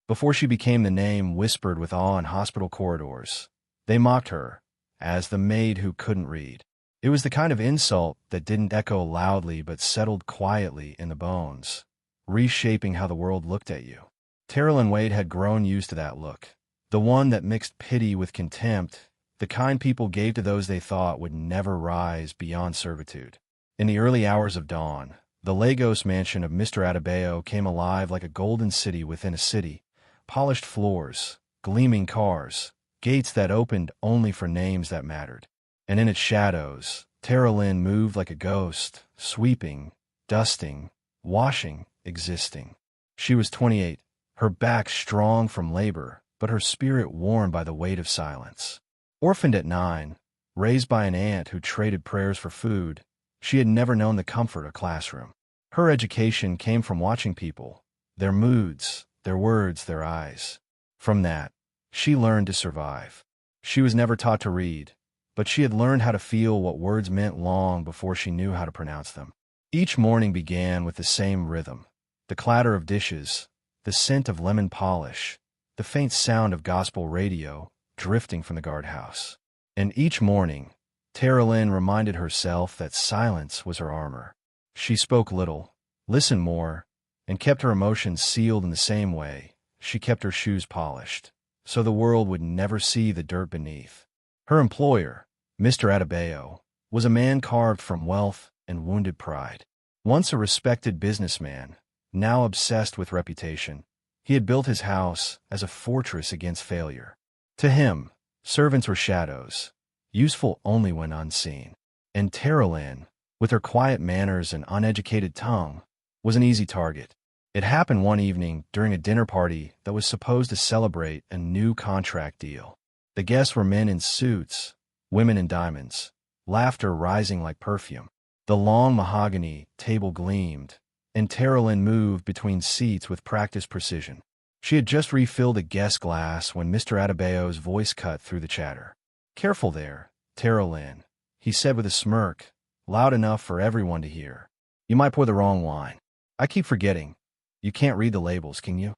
before she became the name whispered with awe in hospital corridors. They mocked her as the maid who couldn't read. It was the kind of insult that didn't echo loudly but settled quietly in the bones, reshaping how the world looked at you. Terrell Wade had grown used to that look, the one that mixed pity with contempt, the kind people gave to those they thought would never rise beyond servitude. In the early hours of dawn, the Lagos mansion of Mr. Adebayo came alive like a golden city within a city, polished floors, gleaming cars, gates that opened only for names that mattered. And in its shadows, Tara Lynn moved like a ghost, sweeping, dusting, washing, existing. She was 28, her back strong from labor, but her spirit worn by the weight of silence. Orphaned at 9, raised by an aunt who traded prayers for food, she had never known the comfort of a classroom. Her education came from watching people, their moods, their words, their eyes. From that, she learned to survive. She was never taught to read, but she had learned how to feel what words meant long before she knew how to pronounce them. Each morning began with the same rhythm, the clatter of dishes, the scent of lemon polish, the faint sound of gospel radio drifting from the guardhouse. And each morning, Tara Lynn reminded herself that silence was her armor. She spoke little, listened more, and kept her emotions sealed in the same way she kept her shoes polished, so the world would never see the dirt beneath. Her employer, Mr. Adebayo, was a man carved from wealth and wounded pride. Once a respected businessman, now obsessed with reputation, he had built his house as a fortress against failure. To him, servants were shadows, useful only when unseen. And Tara Lynn, with her quiet manners and uneducated tongue, was an easy target. It happened one evening during a dinner party that was supposed to celebrate a new contract deal. The guests were men in suits, women in diamonds, laughter rising like perfume. The long mahogany table gleamed, and Tara Lynn moved between seats with practiced precision. She had just refilled a guest glass when Mr. Adebayo's voice cut through the chatter. "Careful there, Tara Lynn," he said with a smirk, loud enough for everyone to hear. "You might pour the wrong wine. I keep forgetting. You can't read the labels, can you?"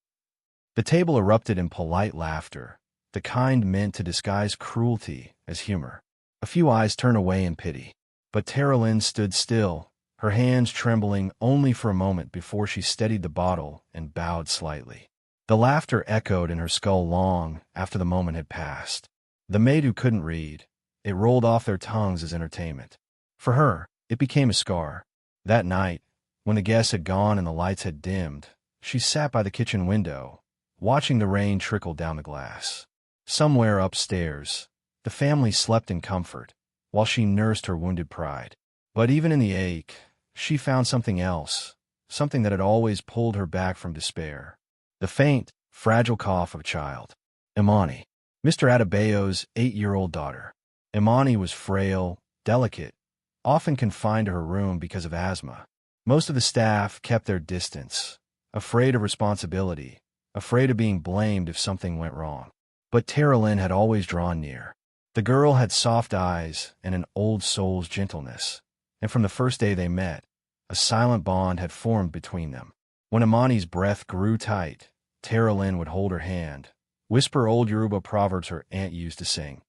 The table erupted in polite laughter, the kind meant to disguise cruelty as humor. A few eyes turned away in pity. But Tara Lynn stood still, her hands trembling only for a moment before she steadied the bottle and bowed slightly. The laughter echoed in her skull long after the moment had passed. The maid who couldn't read, it rolled off their tongues as entertainment. For her, it became a scar. That night, when the guests had gone and the lights had dimmed, she sat by the kitchen window, watching the rain trickle down the glass. Somewhere upstairs, the family slept in comfort, while she nursed her wounded pride. But even in the ache, she found something else, something that had always pulled her back from despair. The faint, fragile cough of a child. Imani, Mr. Adebayo's 8-year-old daughter. Imani was frail, delicate, often confined to her room because of asthma. Most of the staff kept their distance, afraid of responsibility, afraid of being blamed if something went wrong. But Tara Lynn had always drawn near. The girl had soft eyes and an old soul's gentleness, and from the first day they met, a silent bond had formed between them. When Imani's breath grew tight, Tara Lynn would hold her hand, whisper old Yoruba proverbs her aunt used to sing.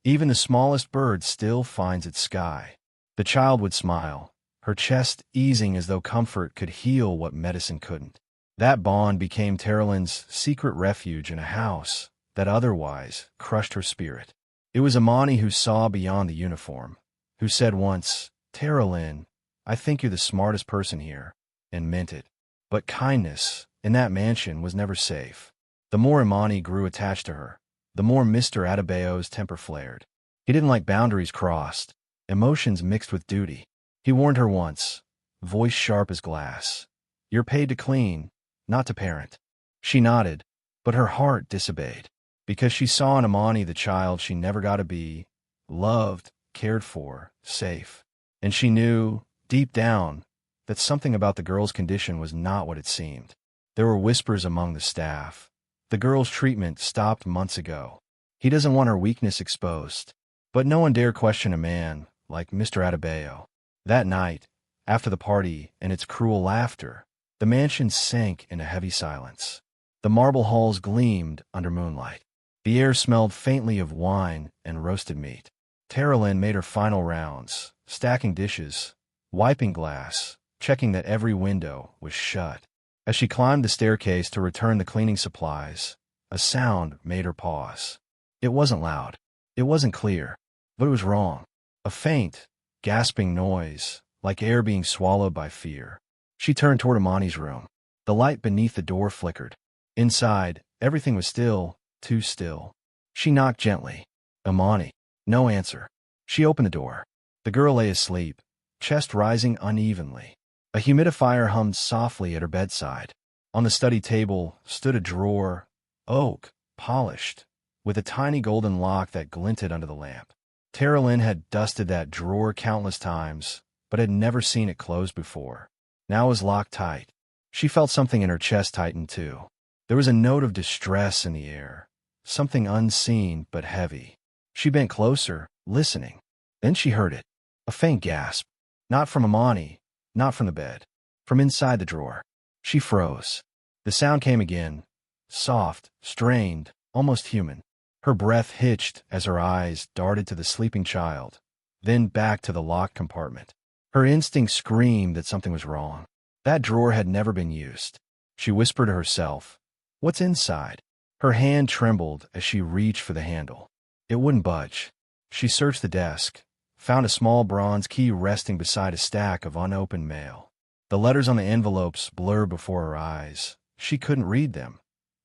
"Even the smallest bird still finds its sky." The child would smile, her chest easing as though comfort could heal what medicine couldn't. That bond became Tara Lynn's secret refuge in a house that otherwise crushed her spirit. It was Imani who saw beyond the uniform, who said once, "Tara Lynn, I think you're the smartest person here," and meant it. But kindness, in that mansion, was never safe. The more Imani grew attached to her, the more Mr. Adebayo's temper flared. He didn't like boundaries crossed, emotions mixed with duty. He warned her once, voice sharp as glass, "You're paid to clean, not to parent." She nodded, but her heart disobeyed, because she saw in Imani the child she never got to be, loved, cared for, safe. And she knew, deep down, that something about the girl's condition was not what it seemed. There were whispers among the staff. The girl's treatment stopped months ago. He doesn't want her weakness exposed. But no one dared question a man like Mr. Adebayo. That night, after the party and its cruel laughter, the mansion sank in a heavy silence. The marble halls gleamed under moonlight. The air smelled faintly of wine and roasted meat. Tara Lynn made her final rounds, stacking dishes, wiping glass, checking that every window was shut. As she climbed the staircase to return the cleaning supplies, a sound made her pause. It wasn't loud. It wasn't clear. But it was wrong. A faint, gasping noise, like air being swallowed by fear. She turned toward Amani's room. The light beneath the door flickered. Inside, everything was still, too still. She knocked gently. Amani. No answer. She opened the door. The girl lay asleep, chest rising unevenly. A humidifier hummed softly at her bedside. On the study table stood a drawer, oak, polished, with a tiny golden lock that glinted under the lamp. Tara Lynn had dusted that drawer countless times, but had never seen it closed before. Now it was locked tight. She felt something in her chest tighten too. There was a note of distress in the air, something unseen but heavy. She bent closer, listening. Then she heard it. A faint gasp. Not from Amani, not from the bed. From inside the drawer. She froze. The sound came again. Soft, strained, almost human. Her breath hitched as her eyes darted to the sleeping child, then back to the locked compartment. Her instinct screamed that something was wrong. That drawer had never been used. She whispered to herself, "What's inside?" Her hand trembled as she reached for the handle. It wouldn't budge. She searched the desk, found a small bronze key resting beside a stack of unopened mail. The letters on the envelopes blurred before her eyes. She couldn't read them.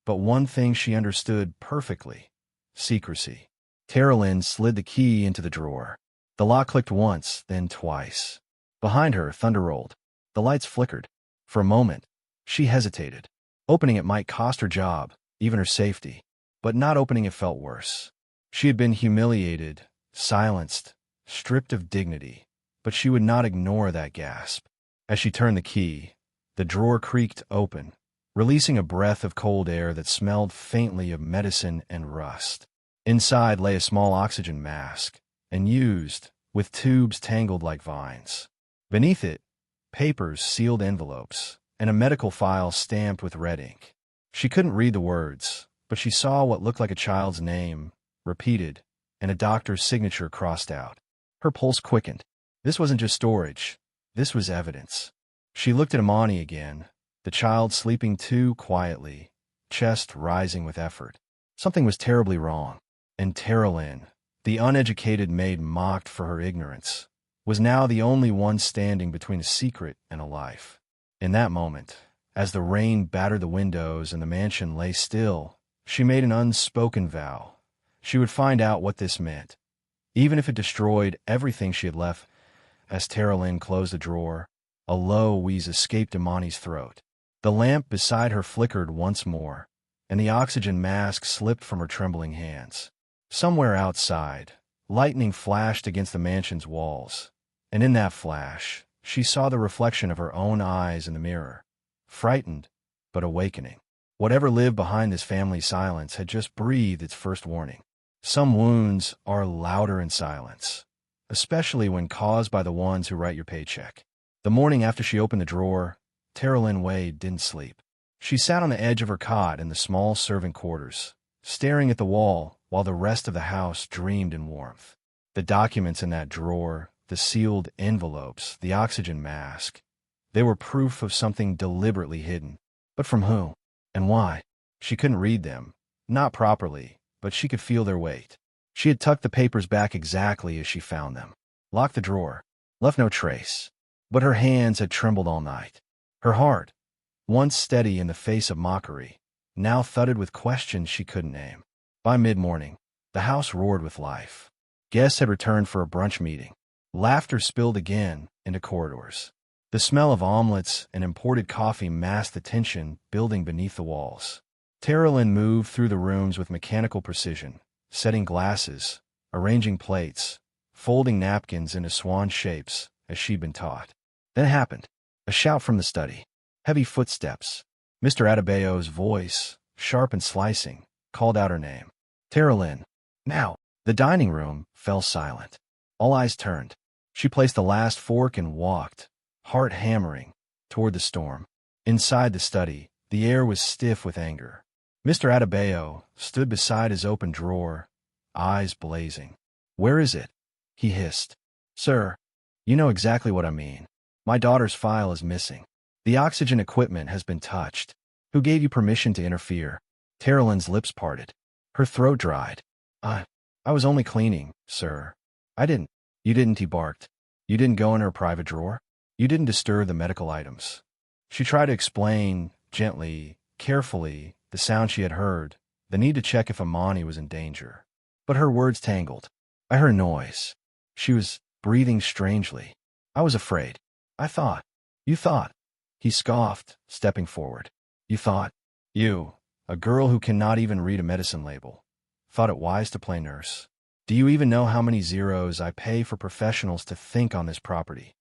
But one thing she understood perfectly: secrecy. Tara Lynn slid the key into the drawer. The lock clicked once, then twice. Behind her, thunder rolled. The lights flickered. For a moment, she hesitated. Opening it might cost her job, even her safety. But not opening it felt worse. She had been humiliated, silenced, stripped of dignity, but she would not ignore that gasp. As she turned the key, the drawer creaked open, releasing a breath of cold air that smelled faintly of medicine and rust. Inside lay a small oxygen mask, unused, with tubes tangled like vines. Beneath it, papers, sealed envelopes, and a medical file stamped with red ink. She couldn't read the words, but she saw what looked like a child's name, repeated, and a doctor's signature crossed out. Her pulse quickened. This wasn't just storage. This was evidence. She looked at Amani again, the child sleeping too quietly, chest rising with effort. Something was terribly wrong. And Tara Lynn, the uneducated maid mocked for her ignorance, was now the only one standing between a secret and a life. In that moment, as the rain battered the windows and the mansion lay still, she made an unspoken vow. She would find out what this meant, even if it destroyed everything she had left. As Tara Lynn closed the drawer, a low wheeze escaped Amani's throat. The lamp beside her flickered once more, and the oxygen mask slipped from her trembling hands. Somewhere outside, lightning flashed against the mansion's walls, and in that flash, she saw the reflection of her own eyes in the mirror. Frightened, but awakening. Whatever lived behind this family's silence had just breathed its first warning. Some wounds are louder in silence, especially when caused by the ones who write your paycheck. The morning after she opened the drawer, Tara Lynn Wade didn't sleep. She sat on the edge of her cot in the small servant quarters, staring at the wall while the rest of the house dreamed in warmth. The documents in that drawer, the sealed envelopes, the oxygen mask, they were proof of something deliberately hidden. But from who? And why? She couldn't read them. Not properly, but she could feel their weight. She had tucked the papers back exactly as she found them. Locked the drawer. Left no trace. But her hands had trembled all night. Her heart, once steady in the face of mockery, now thudded with questions she couldn't name. By mid-morning, the house roared with life. Guests had returned for a brunch meeting. Laughter spilled again into corridors. The smell of omelets and imported coffee masked the tension building beneath the walls. Tara Lynn moved through the rooms with mechanical precision, setting glasses, arranging plates, folding napkins into swan shapes as she'd been taught. Then it happened. A shout from the study. Heavy footsteps. Mr. Adebayo's voice, sharp and slicing, called out her name. Tara Lynn. Now. The dining room fell silent. All eyes turned. She placed the last fork and walked, heart hammering, toward the storm. Inside the study, the air was stiff with anger. Mr. Adebayo stood beside his open drawer, eyes blazing. "Where is it?" he hissed. "Sir, you know exactly what I mean. My daughter's file is missing. The oxygen equipment has been touched. Who gave you permission to interfere?" Terraline's lips parted. Her throat dried. I was only cleaning, sir. I didn't." "You didn't," he barked. "You didn't go in her private drawer? You didn't disturb the medical items?" She tried to explain, gently, carefully, the sound she had heard, the need to check if Amani was in danger. But her words tangled. "I heard noise." She was breathing strangely. "I was afraid. I thought." "You thought?" He scoffed, stepping forward. "You thought? You, a girl who cannot even read a medicine label, thought it wise to play nurse? Do you even know how many zeros I pay for professionals to think on this property?"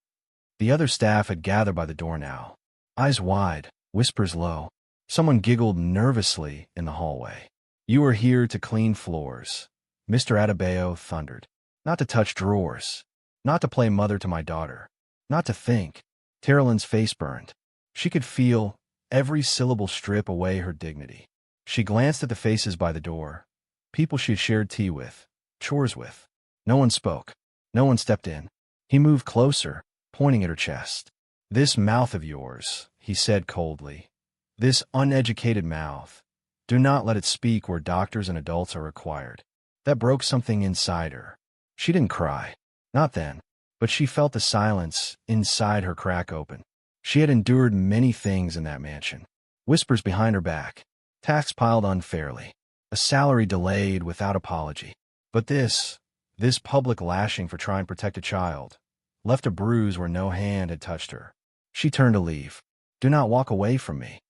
The other staff had gathered by the door now. Eyes wide, whispers low. Someone giggled nervously in the hallway. "You are here to clean floors," Mr. Adebayo thundered. "Not to touch drawers. Not to play mother to my daughter. Not to think." Terraline's face burned. She could feel every syllable strip away her dignity. She glanced at the faces by the door, people she had shared tea with, chores with. No one spoke. No one stepped in. He moved closer, pointing at her chest. "This mouth of yours," he said coldly. "This uneducated mouth. Do not let it speak where doctors and adults are required." That broke something inside her. She didn't cry. Not then. But she felt the silence inside her crack open. She had endured many things in that mansion. Whispers behind her back. Tasks piled unfairly. A salary delayed without apology. But this public lashing for trying to protect a child, left a bruise where no hand had touched her. She turned to leave. "Do not walk away from me."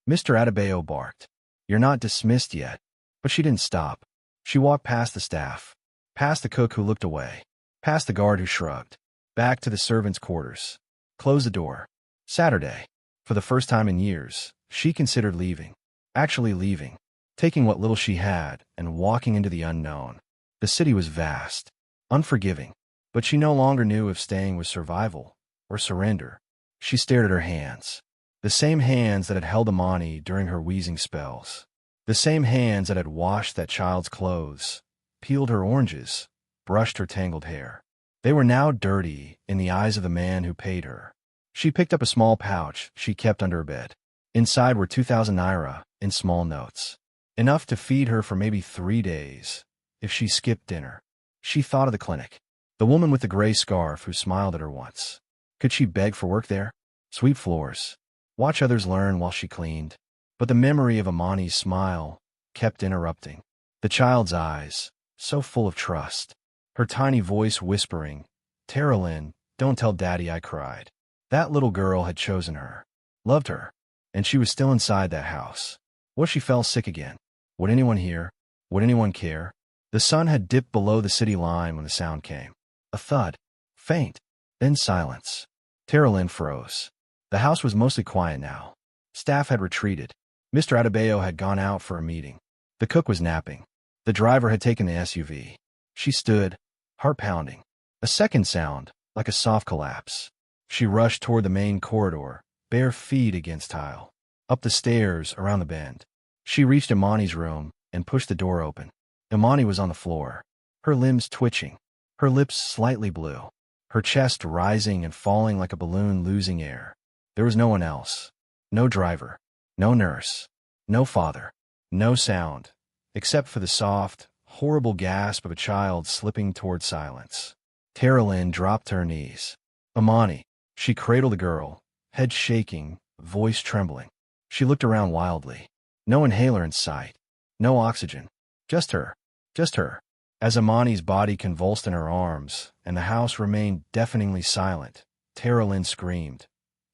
Mr. Adebayo barked. "You're not dismissed yet." But she didn't stop. She walked past the staff, past the cook who looked away, past the guard who shrugged, back to the servants' quarters. Closed the door. Saturday. For the first time in years, she considered leaving. Actually leaving. Taking what little she had and walking into the unknown. The city was vast, unforgiving, but she no longer knew if staying was survival or surrender. She stared at her hands. The same hands that had held Amani during her wheezing spells. The same hands that had washed that child's clothes, peeled her oranges, brushed her tangled hair. They were now dirty in the eyes of the man who paid her. She picked up a small pouch she kept under her bed. Inside were 2,000 naira in small notes. Enough to feed her for maybe 3 days, if she skipped dinner. She thought of the clinic. The woman with the gray scarf who smiled at her once. Could she beg for work there? Sweep floors. Watch others learn while she cleaned. But the memory of Amani's smile kept interrupting. The child's eyes, so full of trust. Her tiny voice whispering, "Terraline, don't tell Daddy I cried." That little girl had chosen her, loved her, and she was still inside that house. What if she fell sick again? Would anyone hear? Would anyone care? The sun had dipped below the city line when the sound came. A thud, faint, then silence. Terraline froze. The house was mostly quiet now. Staff had retreated. Mr. Adebayo had gone out for a meeting. The cook was napping. The driver had taken the SUV. She stood, heart pounding. A second sound, like a soft collapse. She rushed toward the main corridor, bare feet against tile. Up the stairs, around the bend. She reached Imani's room and pushed the door open. Imani was on the floor, her limbs twitching, her lips slightly blue, her chest rising and falling like a balloon losing air. There was no one else. No driver. No nurse. No father. No sound, except for the soft, horrible gasp of a child slipping toward silence. Terraline dropped to her knees. Imani. She cradled the girl, head shaking, voice trembling. She looked around wildly. No inhaler in sight. No oxygen. Just her. Just her. As Imani's body convulsed in her arms, and the house remained deafeningly silent, Terraline screamed.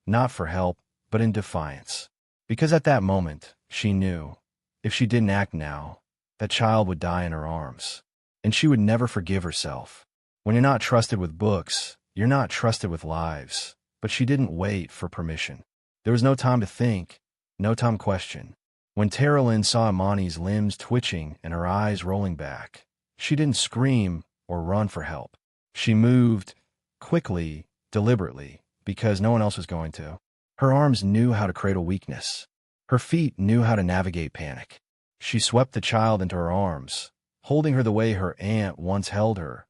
Not for help, but in defiance. Because at that moment, she knew, if she didn't act now, that child would die in her arms. And she would never forgive herself. When you're not trusted with books, you're not trusted with lives. But she didn't wait for permission. There was no time to think, no time to question. When Terraline saw Imani's limbs twitching and her eyes rolling back, she didn't scream or run for help. She moved, quickly, deliberately, because no one else was going to. Her arms knew how to cradle weakness. Her feet knew how to navigate panic. She swept the child into her arms, holding her the way her aunt once held her,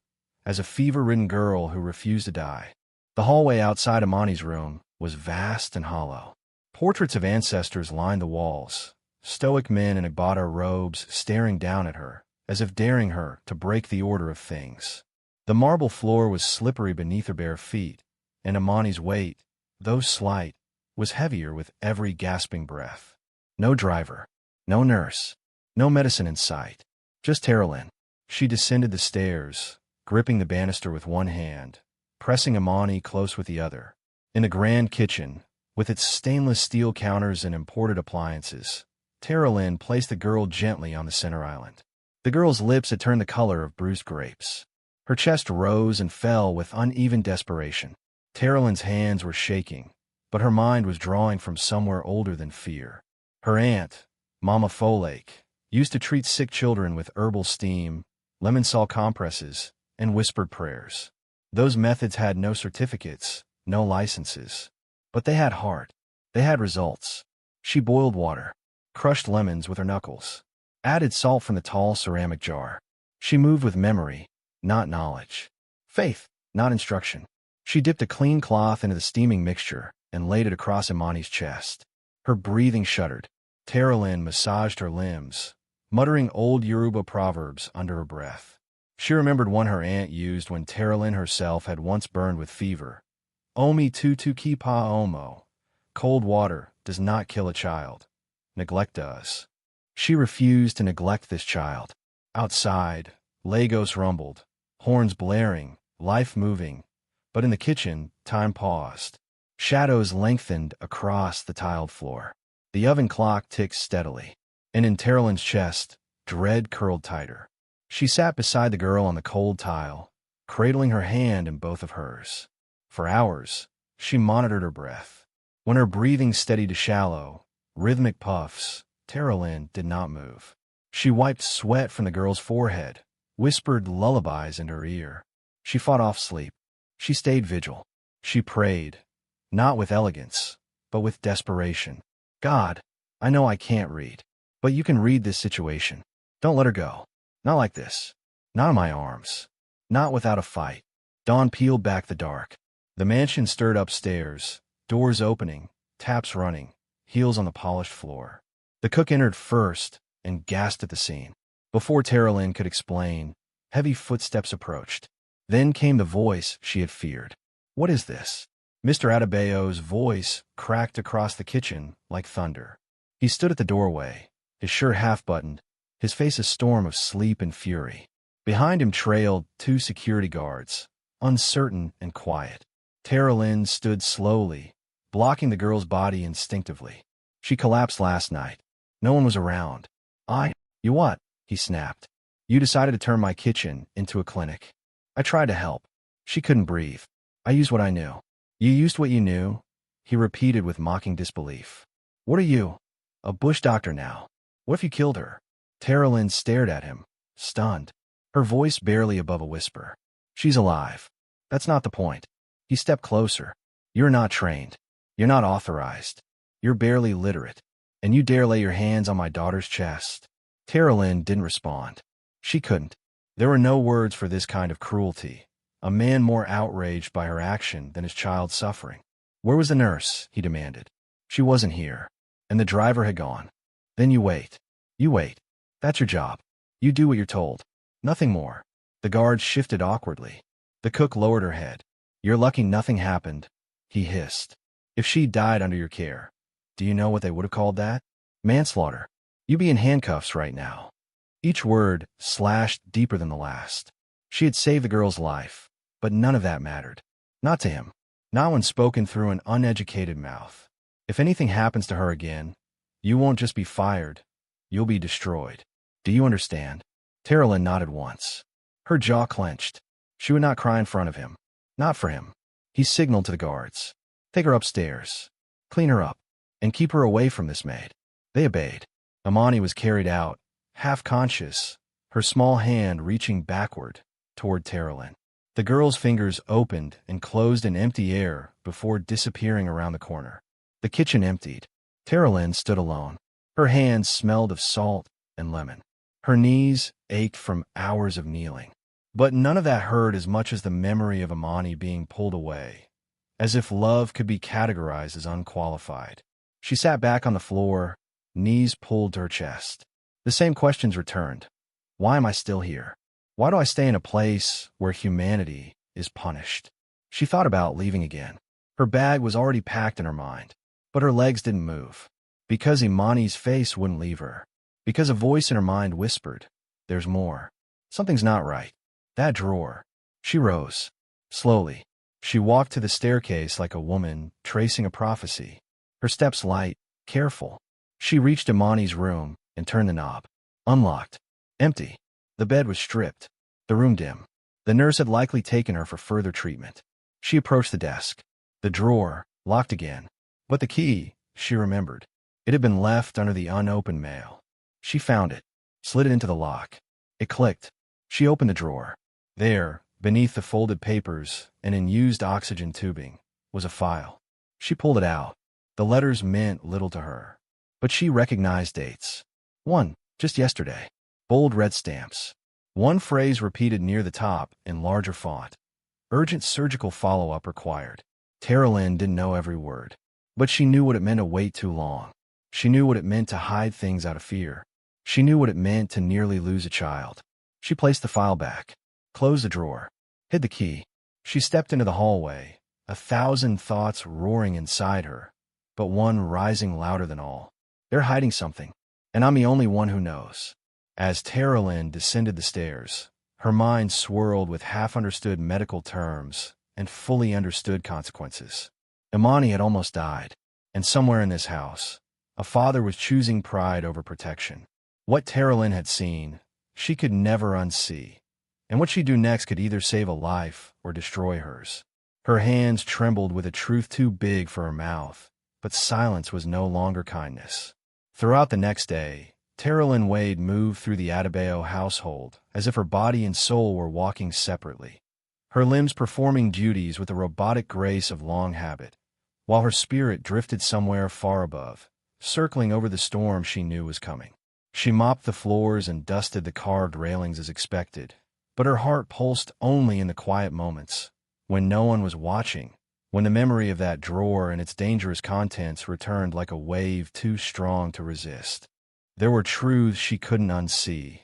as a fever-ridden girl who refused to die. The hallway outside Amani's room was vast and hollow. Portraits of ancestors lined the walls, stoic men in Agbada robes staring down at her, as if daring her to break the order of things. The marble floor was slippery beneath her bare feet, and Amani's weight, though slight, was heavier with every gasping breath. No driver, no nurse, no medicine in sight, just Terralyn. She descended the stairs, gripping the banister with one hand, pressing Amani close with the other. In the grand kitchen, with its stainless steel counters and imported appliances, Terralyn placed the girl gently on the center island. The girl's lips had turned the color of bruised grapes. Her chest rose and fell with uneven desperation. Terralyn's hands were shaking, but her mind was drawing from somewhere older than fear. Her aunt, Mama Folake, used to treat sick children with herbal steam, lemon salt compresses, and whispered prayers. Those methods had no certificates, no licenses. But they had heart. They had results. She boiled water, crushed lemons with her knuckles, added salt from the tall ceramic jar. She moved with memory, not knowledge. Faith, not instruction. She dipped a clean cloth into the steaming mixture and laid it across Imani's chest. Her breathing shuddered. Terralyn massaged her limbs, muttering old Yoruba proverbs under her breath. She remembered one her aunt used when Terralyn herself had once burned with fever. Omi tutu ki pa omo. Cold water does not kill a child. Neglect does. She refused to neglect this child. Outside, Lagos rumbled, horns blaring, life moving. But in the kitchen, time paused. Shadows lengthened across the tiled floor. The oven clock ticked steadily. And in Terralyn's chest, dread curled tighter. She sat beside the girl on the cold tile, cradling her hand in both of hers. For hours, she monitored her breath. When her breathing steadied to shallow, rhythmic puffs, Terralyn did not move. She wiped sweat from the girl's forehead, whispered lullabies in her ear. She fought off sleep. She stayed vigil. She prayed, not with elegance, but with desperation. God, I know I can't read, but you can read this situation. Don't let her go. Not like this. Not in my arms. Not without a fight. Dawn peeled back the dark. The mansion stirred upstairs, doors opening, taps running, heels on the polished floor. The cook entered first and gasped at the scene. Before Terralyn could explain, heavy footsteps approached. Then came the voice she had feared. What is this? Mr. Adebayo's voice cracked across the kitchen like thunder. He stood at the doorway, his shirt half-buttoned, his face a storm of sleep and fury. Behind him trailed two security guards, uncertain and quiet. Terralyn stood slowly, blocking the girl's body instinctively. She collapsed last night. No one was around. You what? He snapped. You decided to turn my kitchen into a clinic. I tried to help. She couldn't breathe. I used what I knew. You used what you knew? He repeated with mocking disbelief. What are you? A bush doctor now. What if you killed her? Terralyn stared at him, stunned, her voice barely above a whisper. She's alive. That's not the point. He stepped closer. You're not trained. You're not authorized. You're barely literate. And you dare lay your hands on my daughter's chest. Terralyn didn't respond. She couldn't. There were no words for this kind of cruelty. A man more outraged by her action than his child's suffering. Where was the nurse? He demanded. She wasn't here. And the driver had gone. Then you wait. You wait. That's your job. You do what you're told. Nothing more. The guard shifted awkwardly. The cook lowered her head. You're lucky nothing happened, he hissed. If she died under your care, do you know what they would have called that? Manslaughter. You'd be in handcuffs right now. Each word slashed deeper than the last. She had saved the girl's life, but none of that mattered. Not to him. Not when spoken through an uneducated mouth. If anything happens to her again, you won't just be fired, you'll be destroyed. Do you understand? Terralyn nodded once. Her jaw clenched. She would not cry in front of him. Not for him. He signaled to the guards. Take her upstairs. Clean her up. And keep her away from this maid. They obeyed. Amani was carried out, half-conscious, her small hand reaching backward toward Terralyn. The girl's fingers opened and closed in empty air before disappearing around the corner. The kitchen emptied. Terralyn stood alone. Her hands smelled of salt, and lemon. Her knees ached from hours of kneeling. But none of that hurt as much as the memory of Imani being pulled away, as if love could be categorized as unqualified. She sat back on the floor, knees pulled to her chest. The same questions returned. Why am I still here? Why do I stay in a place where humanity is punished? She thought about leaving again. Her bag was already packed in her mind, but her legs didn't move. Because Imani's face wouldn't leave her. Because a voice in her mind whispered, there's more. Something's not right. That drawer. She rose. Slowly. She walked to the staircase like a woman tracing a prophecy. Her steps light, careful. She reached Imani's room and turned the knob. Unlocked. Empty. The bed was stripped. The room dim. The nurse had likely taken her for further treatment. She approached the desk. The drawer, locked again. But the key, she remembered. It had been left under the unopened mail. She found it, slid it into the lock. It clicked. She opened the drawer. There, beneath the folded papers and in used oxygen tubing, was a file. She pulled it out. The letters meant little to her, but she recognized dates. One, just yesterday. Bold red stamps. One phrase repeated near the top in larger font. Urgent surgical follow-up required. Tara Lynn didn't know every word, but she knew what it meant to wait too long. She knew what it meant to hide things out of fear. She knew what it meant to nearly lose a child. She placed the file back, closed the drawer, hid the key. She stepped into the hallway, 1,000 thoughts roaring inside her, but one rising louder than all. They're hiding something, and I'm the only one who knows. As Tara Lynn descended the stairs, her mind swirled with half-understood medical terms and fully understood consequences. Imani had almost died, and somewhere in this house, a father was choosing pride over protection. What Tara Lynn had seen, she could never unsee, and what she'd do next could either save a life or destroy hers. Her hands trembled with a truth too big for her mouth, but silence was no longer kindness. Throughout the next day, Tara Lynn Wade moved through the Adebayo household as if her body and soul were walking separately, her limbs performing duties with the robotic grace of long habit, while her spirit drifted somewhere far above, circling over the storm she knew was coming. She mopped the floors and dusted the carved railings as expected, but her heart pulsed only in the quiet moments, when no one was watching, when the memory of that drawer and its dangerous contents returned like a wave too strong to resist. There were truths she couldn't unsee,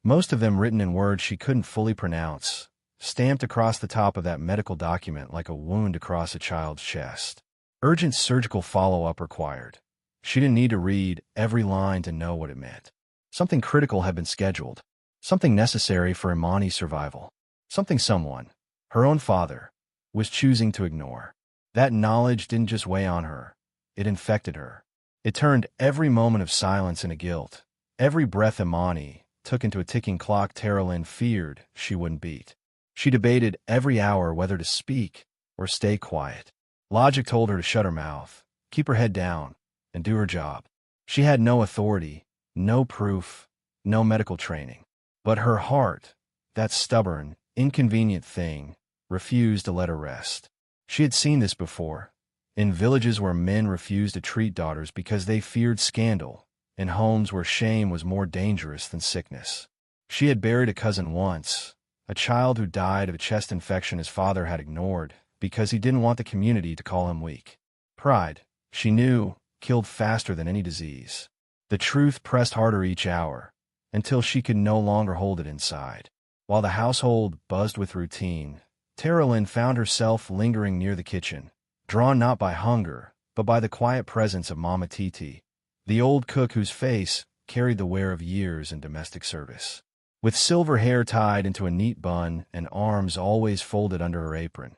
most of them written in words she couldn't fully pronounce, stamped across the top of that medical document like a wound across a child's chest. Urgent surgical follow-up required. She didn't need to read every line to know what it meant. Something critical had been scheduled, something necessary for Imani's survival, something someone, her own father, was choosing to ignore. That knowledge didn't just weigh on her, it infected her. It turned every moment of silence into guilt, every breath Imani took into a ticking clock Tara Lynn feared she wouldn't beat. She debated every hour whether to speak or stay quiet. Logic told her to shut her mouth, keep her head down, and do her job. She had no authority, no proof, no medical training. But her heart, that stubborn, inconvenient thing, refused to let her rest. She had seen this before, in villages where men refused to treat daughters because they feared scandal, in homes where shame was more dangerous than sickness. She had buried a cousin once, a child who died of a chest infection his father had ignored because he didn't want the community to call him weak. Pride, she knew, killed faster than any disease. The truth pressed harder each hour, until she could no longer hold it inside. While the household buzzed with routine, Tara Lynn found herself lingering near the kitchen, drawn not by hunger, but by the quiet presence of Mama Titi, the old cook whose face carried the wear of years in domestic service. With silver hair tied into a neat bun and arms always folded under her apron,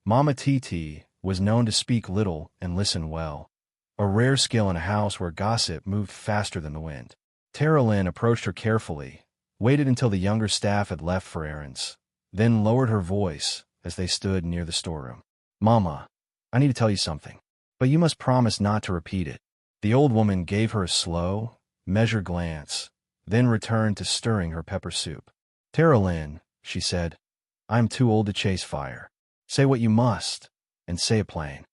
Mama Titi was known to speak little and listen well, a rare skill in a house where gossip moved faster than the wind. Tara Lynn approached her carefully, waited until the younger staff had left for errands, then lowered her voice as they stood near the storeroom. Mama, I need to tell you something, but you must promise not to repeat it. The old woman gave her a slow, measured glance, then returned to stirring her pepper soup. Tara Lynn, she said, I am too old to chase fire. Say what you must, and say it plain.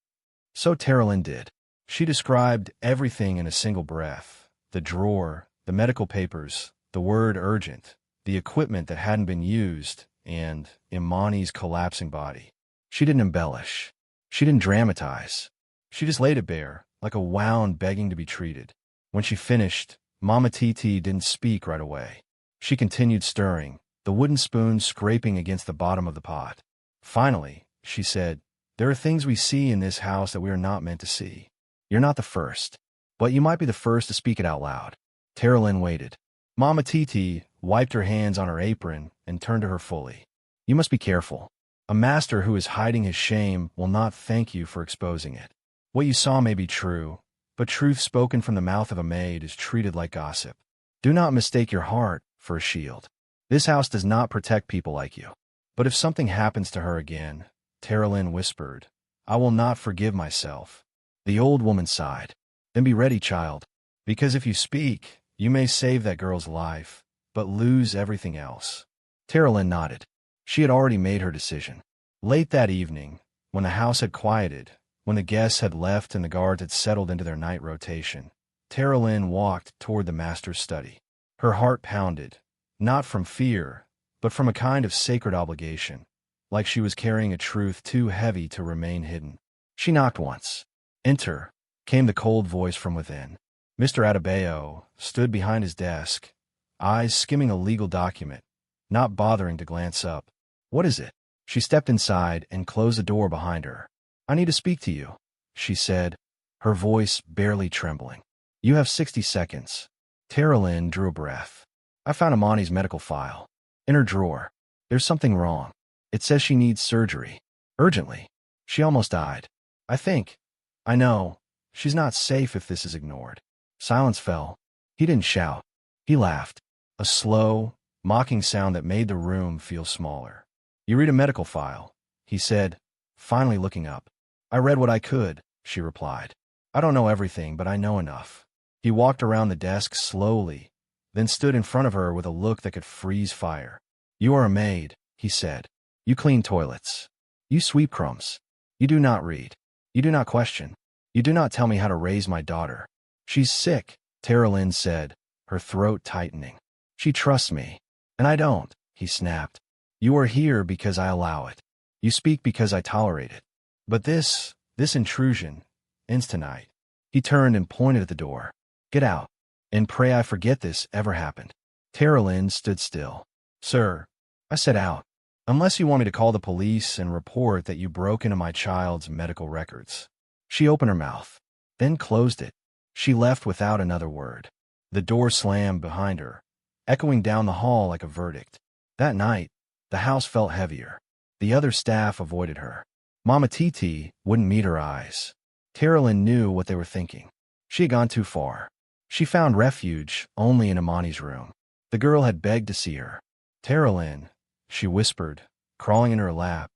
So Tara Lynn did. She described everything in a single breath, the drawer, the medical papers, the word urgent, the equipment that hadn't been used, and Imani's collapsing body. She didn't embellish. She didn't dramatize. She just laid it bare, like a wound begging to be treated. When she finished, Mama Titi didn't speak right away. She continued stirring, the wooden spoon scraping against the bottom of the pot. Finally, she said, "There are things we see in this house that we are not meant to see. You're not the first, but you might be the first to speak it out loud." Tara Lynn waited. Mama Titi wiped her hands on her apron and turned to her fully. "You must be careful. A master who is hiding his shame will not thank you for exposing it. What you saw may be true, but truth spoken from the mouth of a maid is treated like gossip. Do not mistake your heart for a shield. This house does not protect people like you. But if something happens to her again," Tara Lynn whispered, "I will not forgive myself." The old woman sighed. "Then be ready, child, because if you speak, you may save that girl's life, but lose everything else." Tara Lynn nodded. She had already made her decision. Late that evening, when the house had quieted, when the guests had left and the guards had settled into their night rotation, Tara Lynn walked toward the master's study. Her heart pounded, not from fear, but from a kind of sacred obligation, like she was carrying a truth too heavy to remain hidden. She knocked once. "Enter," came the cold voice from within. Mr. Adebayo stood behind his desk, eyes skimming a legal document, not bothering to glance up. "What is it?" She stepped inside and closed the door behind her. "I need to speak to you," she said, her voice barely trembling. "You have 60 seconds. Tara Lynn drew a breath. "I found Imani's medical file. In her drawer. There's something wrong. It says she needs surgery. Urgently. She almost died. I know. She's not safe if this is ignored." Silence fell. He didn't shout. He laughed. A slow, mocking sound that made the room feel smaller. "You read a medical file," he said, finally looking up. "I read what I could," she replied. "I don't know everything, but I know enough." He walked around the desk slowly, then stood in front of her with a look that could freeze fire. "You are a maid," he said. "You clean toilets. You sweep crumbs. You do not read. You do not question. You do not tell me how to raise my daughter." "She's sick," Tara Lynn said, her throat tightening. "She trusts me. And I don't," he snapped. "You are here because I allow it. You speak because I tolerate it. But this intrusion ends tonight." He turned and pointed at the door. "Get out, and pray I forget this ever happened." Tara Lynn stood still. "Sir," I said, "out. Unless you want me to call the police and report that you broke into my child's medical records." She opened her mouth, then closed it. She left without another word. The door slammed behind her, echoing down the hall like a verdict. That night, the house felt heavier. The other staff avoided her. Mama Titi wouldn't meet her eyes. Tara Lynn knew what they were thinking. She had gone too far. She found refuge only in Imani's room. The girl had begged to see her. "Tara Lynn," she whispered, crawling in her lap,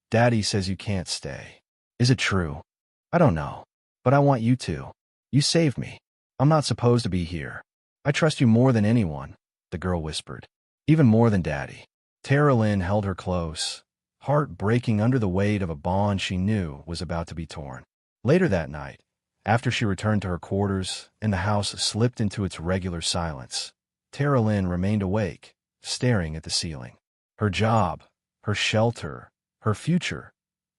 "Daddy says you can't stay. Is it true?" "I don't know. But I want you to. You saved me. I'm not supposed to be here. I trust you more than anyone," the girl whispered. "Even more than Daddy." Tara Lynn held her close, heart breaking under the weight of a bond she knew was about to be torn. Later that night, after she returned to her quarters and the house slipped into its regular silence, Tara Lynn remained awake, staring at the ceiling. Her job, her shelter, her future,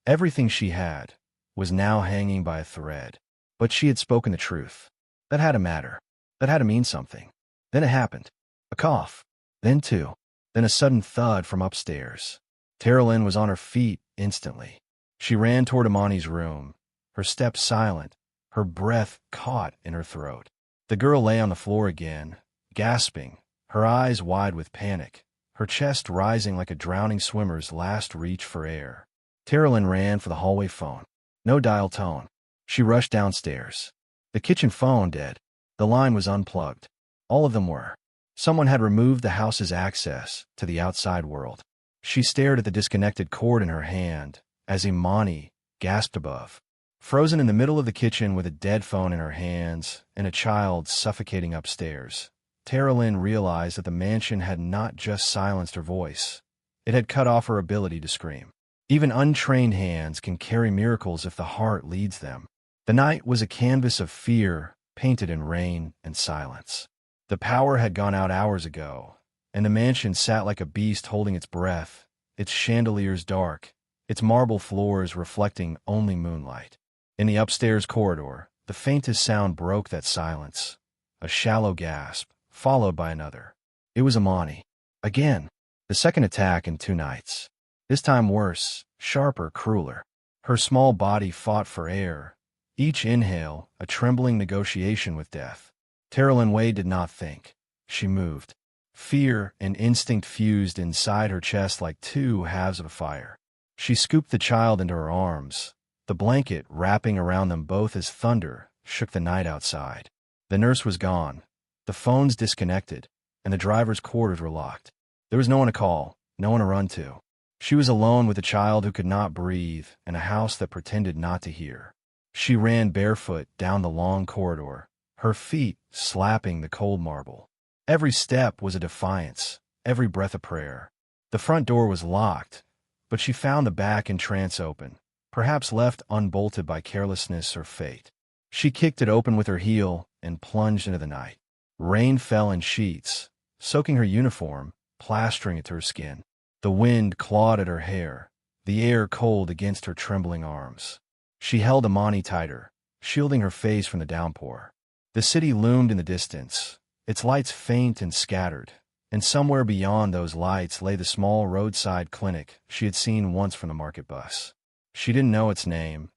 everything she had, was now hanging by a thread. But she had spoken the truth. That had to matter. That had to mean something. Then it happened. A cough. Then two. Then a sudden thud from upstairs. Tara Lynn was on her feet instantly. She ran toward Imani's room, her steps silent, her breath caught in her throat. The girl lay on the floor again, gasping, her eyes wide with panic, her chest rising like a drowning swimmer's last reach for air. Tara Lynn ran for the hallway phone. No dial tone. She rushed downstairs. The kitchen phone dead. The line was unplugged. All of them were. Someone had removed the house's access to the outside world. She stared at the disconnected cord in her hand as Imani gasped above. Frozen in the middle of the kitchen with a dead phone in her hands and a child suffocating upstairs, Tara Lynn realized that the mansion had not just silenced her voice. It had cut off her ability to scream. Even untrained hands can carry miracles if the heart leads them. The night was a canvas of fear painted in rain and silence. The power had gone out hours ago, and the mansion sat like a beast holding its breath, its chandeliers dark, its marble floors reflecting only moonlight. In the upstairs corridor, the faintest sound broke that silence. A shallow gasp, followed by another. It was Amani. Again. The second attack in 2 nights. This time worse, sharper, crueler. Her small body fought for air. Each inhale, a trembling negotiation with death. Terrell Wade did not think. She moved. Fear and instinct fused inside her chest like 2 halves of a fire. She scooped the child into her arms, the blanket wrapping around them both as thunder shook the night outside. The nurse was gone, the phones disconnected, and the driver's quarters were locked. There was no one to call, no one to run to. She was alone with a child who could not breathe and a house that pretended not to hear. She ran barefoot down the long corridor, her feet slapping the cold marble. Every step was a defiance, every breath a prayer. The front door was locked, but she found the back entrance open, perhaps left unbolted by carelessness or fate. She kicked it open with her heel and plunged into the night. Rain fell in sheets, soaking her uniform, plastering it to her skin. The wind clawed at her hair, the air cold against her trembling arms. She held Amani tighter, shielding her face from the downpour. The city loomed in the distance, its lights faint and scattered, and somewhere beyond those lights lay the small roadside clinic she had seen once from the market bus. She didn't know its name,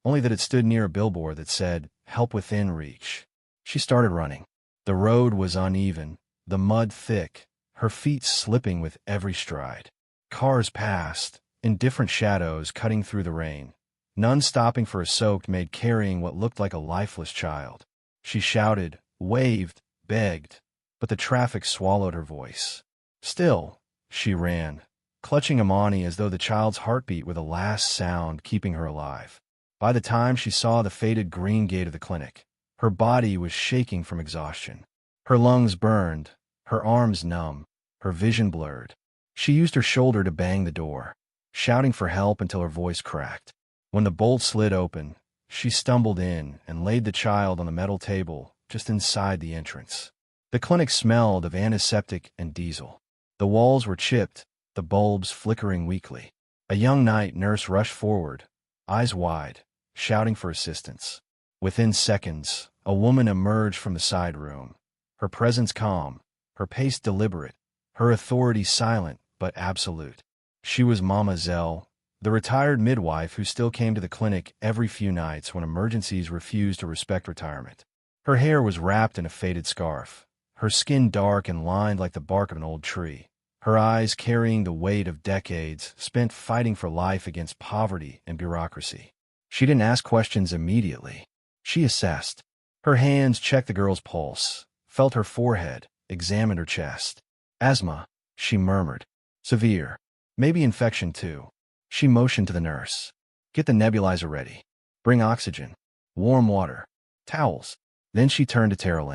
only that it stood near a billboard that said, "Help within reach." She started running. The road was uneven, the mud thick, her feet slipping with every stride. Cars passed, in different shadows cutting through the rain, none stopping for a soaked maid carrying what looked like a lifeless child. She shouted, waved, begged, but the traffic swallowed her voice. Still, she ran, clutching Amani as though the child's heartbeat were the last sound keeping her alive. By the time she saw the faded green gate of the clinic, her body was shaking from exhaustion. Her lungs burned, her arms numb, her vision blurred. She used her shoulder to bang the door, shouting for help until her voice cracked. When the bolt slid open, she stumbled in and laid the child on the metal table just inside the entrance. The clinic smelled of antiseptic and diesel. The walls were chipped, the bulbs flickering weakly. A young night nurse rushed forward, eyes wide, shouting for assistance. Within seconds, a woman emerged from the side room, her presence calm, her pace deliberate, her authority silent but absolute. She was Mama Zell, the retired midwife who still came to the clinic every few nights when emergencies refused to respect retirement. Her hair was wrapped in a faded scarf, her skin dark and lined like the bark of an old tree, her eyes carrying the weight of decades spent fighting for life against poverty and bureaucracy. She didn't ask questions immediately. She assessed. Her hands checked the girl's pulse, felt her forehead, examined her chest. Asthma, she murmured. Severe. Maybe infection too. She motioned to the nurse. Get the nebulizer ready. Bring oxygen. Warm water. Towels. Then she turned to Terrell.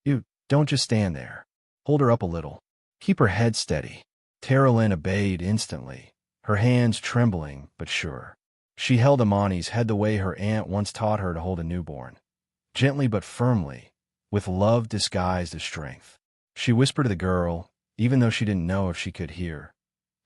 You, don't just stand there. Hold her up a little. Keep her head steady. Terrell obeyed instantly, her hands trembling but sure. She held Amani's head the way her aunt once taught her to hold a newborn. Gently but firmly, with love disguised as strength. She whispered to the girl, even though she didn't know if she could hear.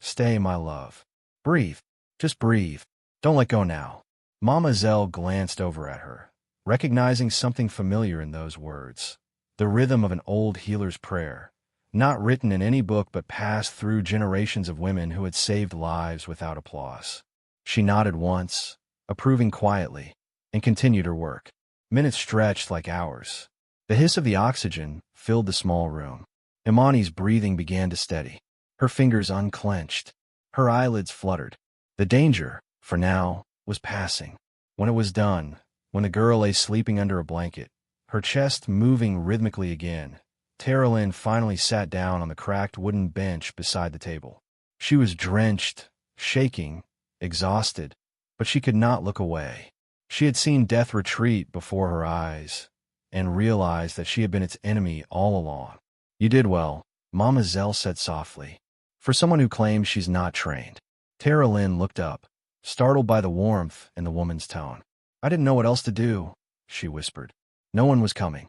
Stay, my love. Breathe. Just breathe. Don't let go now. Mama Zell glanced over at her, recognizing something familiar in those words. The rhythm of an old healer's prayer, not written in any book but passed through generations of women who had saved lives without applause. She nodded once, approving quietly, and continued her work. Minutes stretched like hours. The hiss of the oxygen filled the small room. Imani's breathing began to steady. Her fingers unclenched. Her eyelids fluttered. The danger, for now, was passing. When it was done, when the girl lay sleeping under a blanket, her chest moving rhythmically again, Terrell finally sat down on the cracked wooden bench beside the table. She was drenched, shaking, exhausted, but she could not look away. She had seen death retreat before her eyes, and realized that she had been its enemy all along. You did well, Mama Zell said softly. For someone who claims she's not trained. Terrell looked up, startled by the warmth in the woman's tone. I didn't know what else to do, she whispered. No one was coming.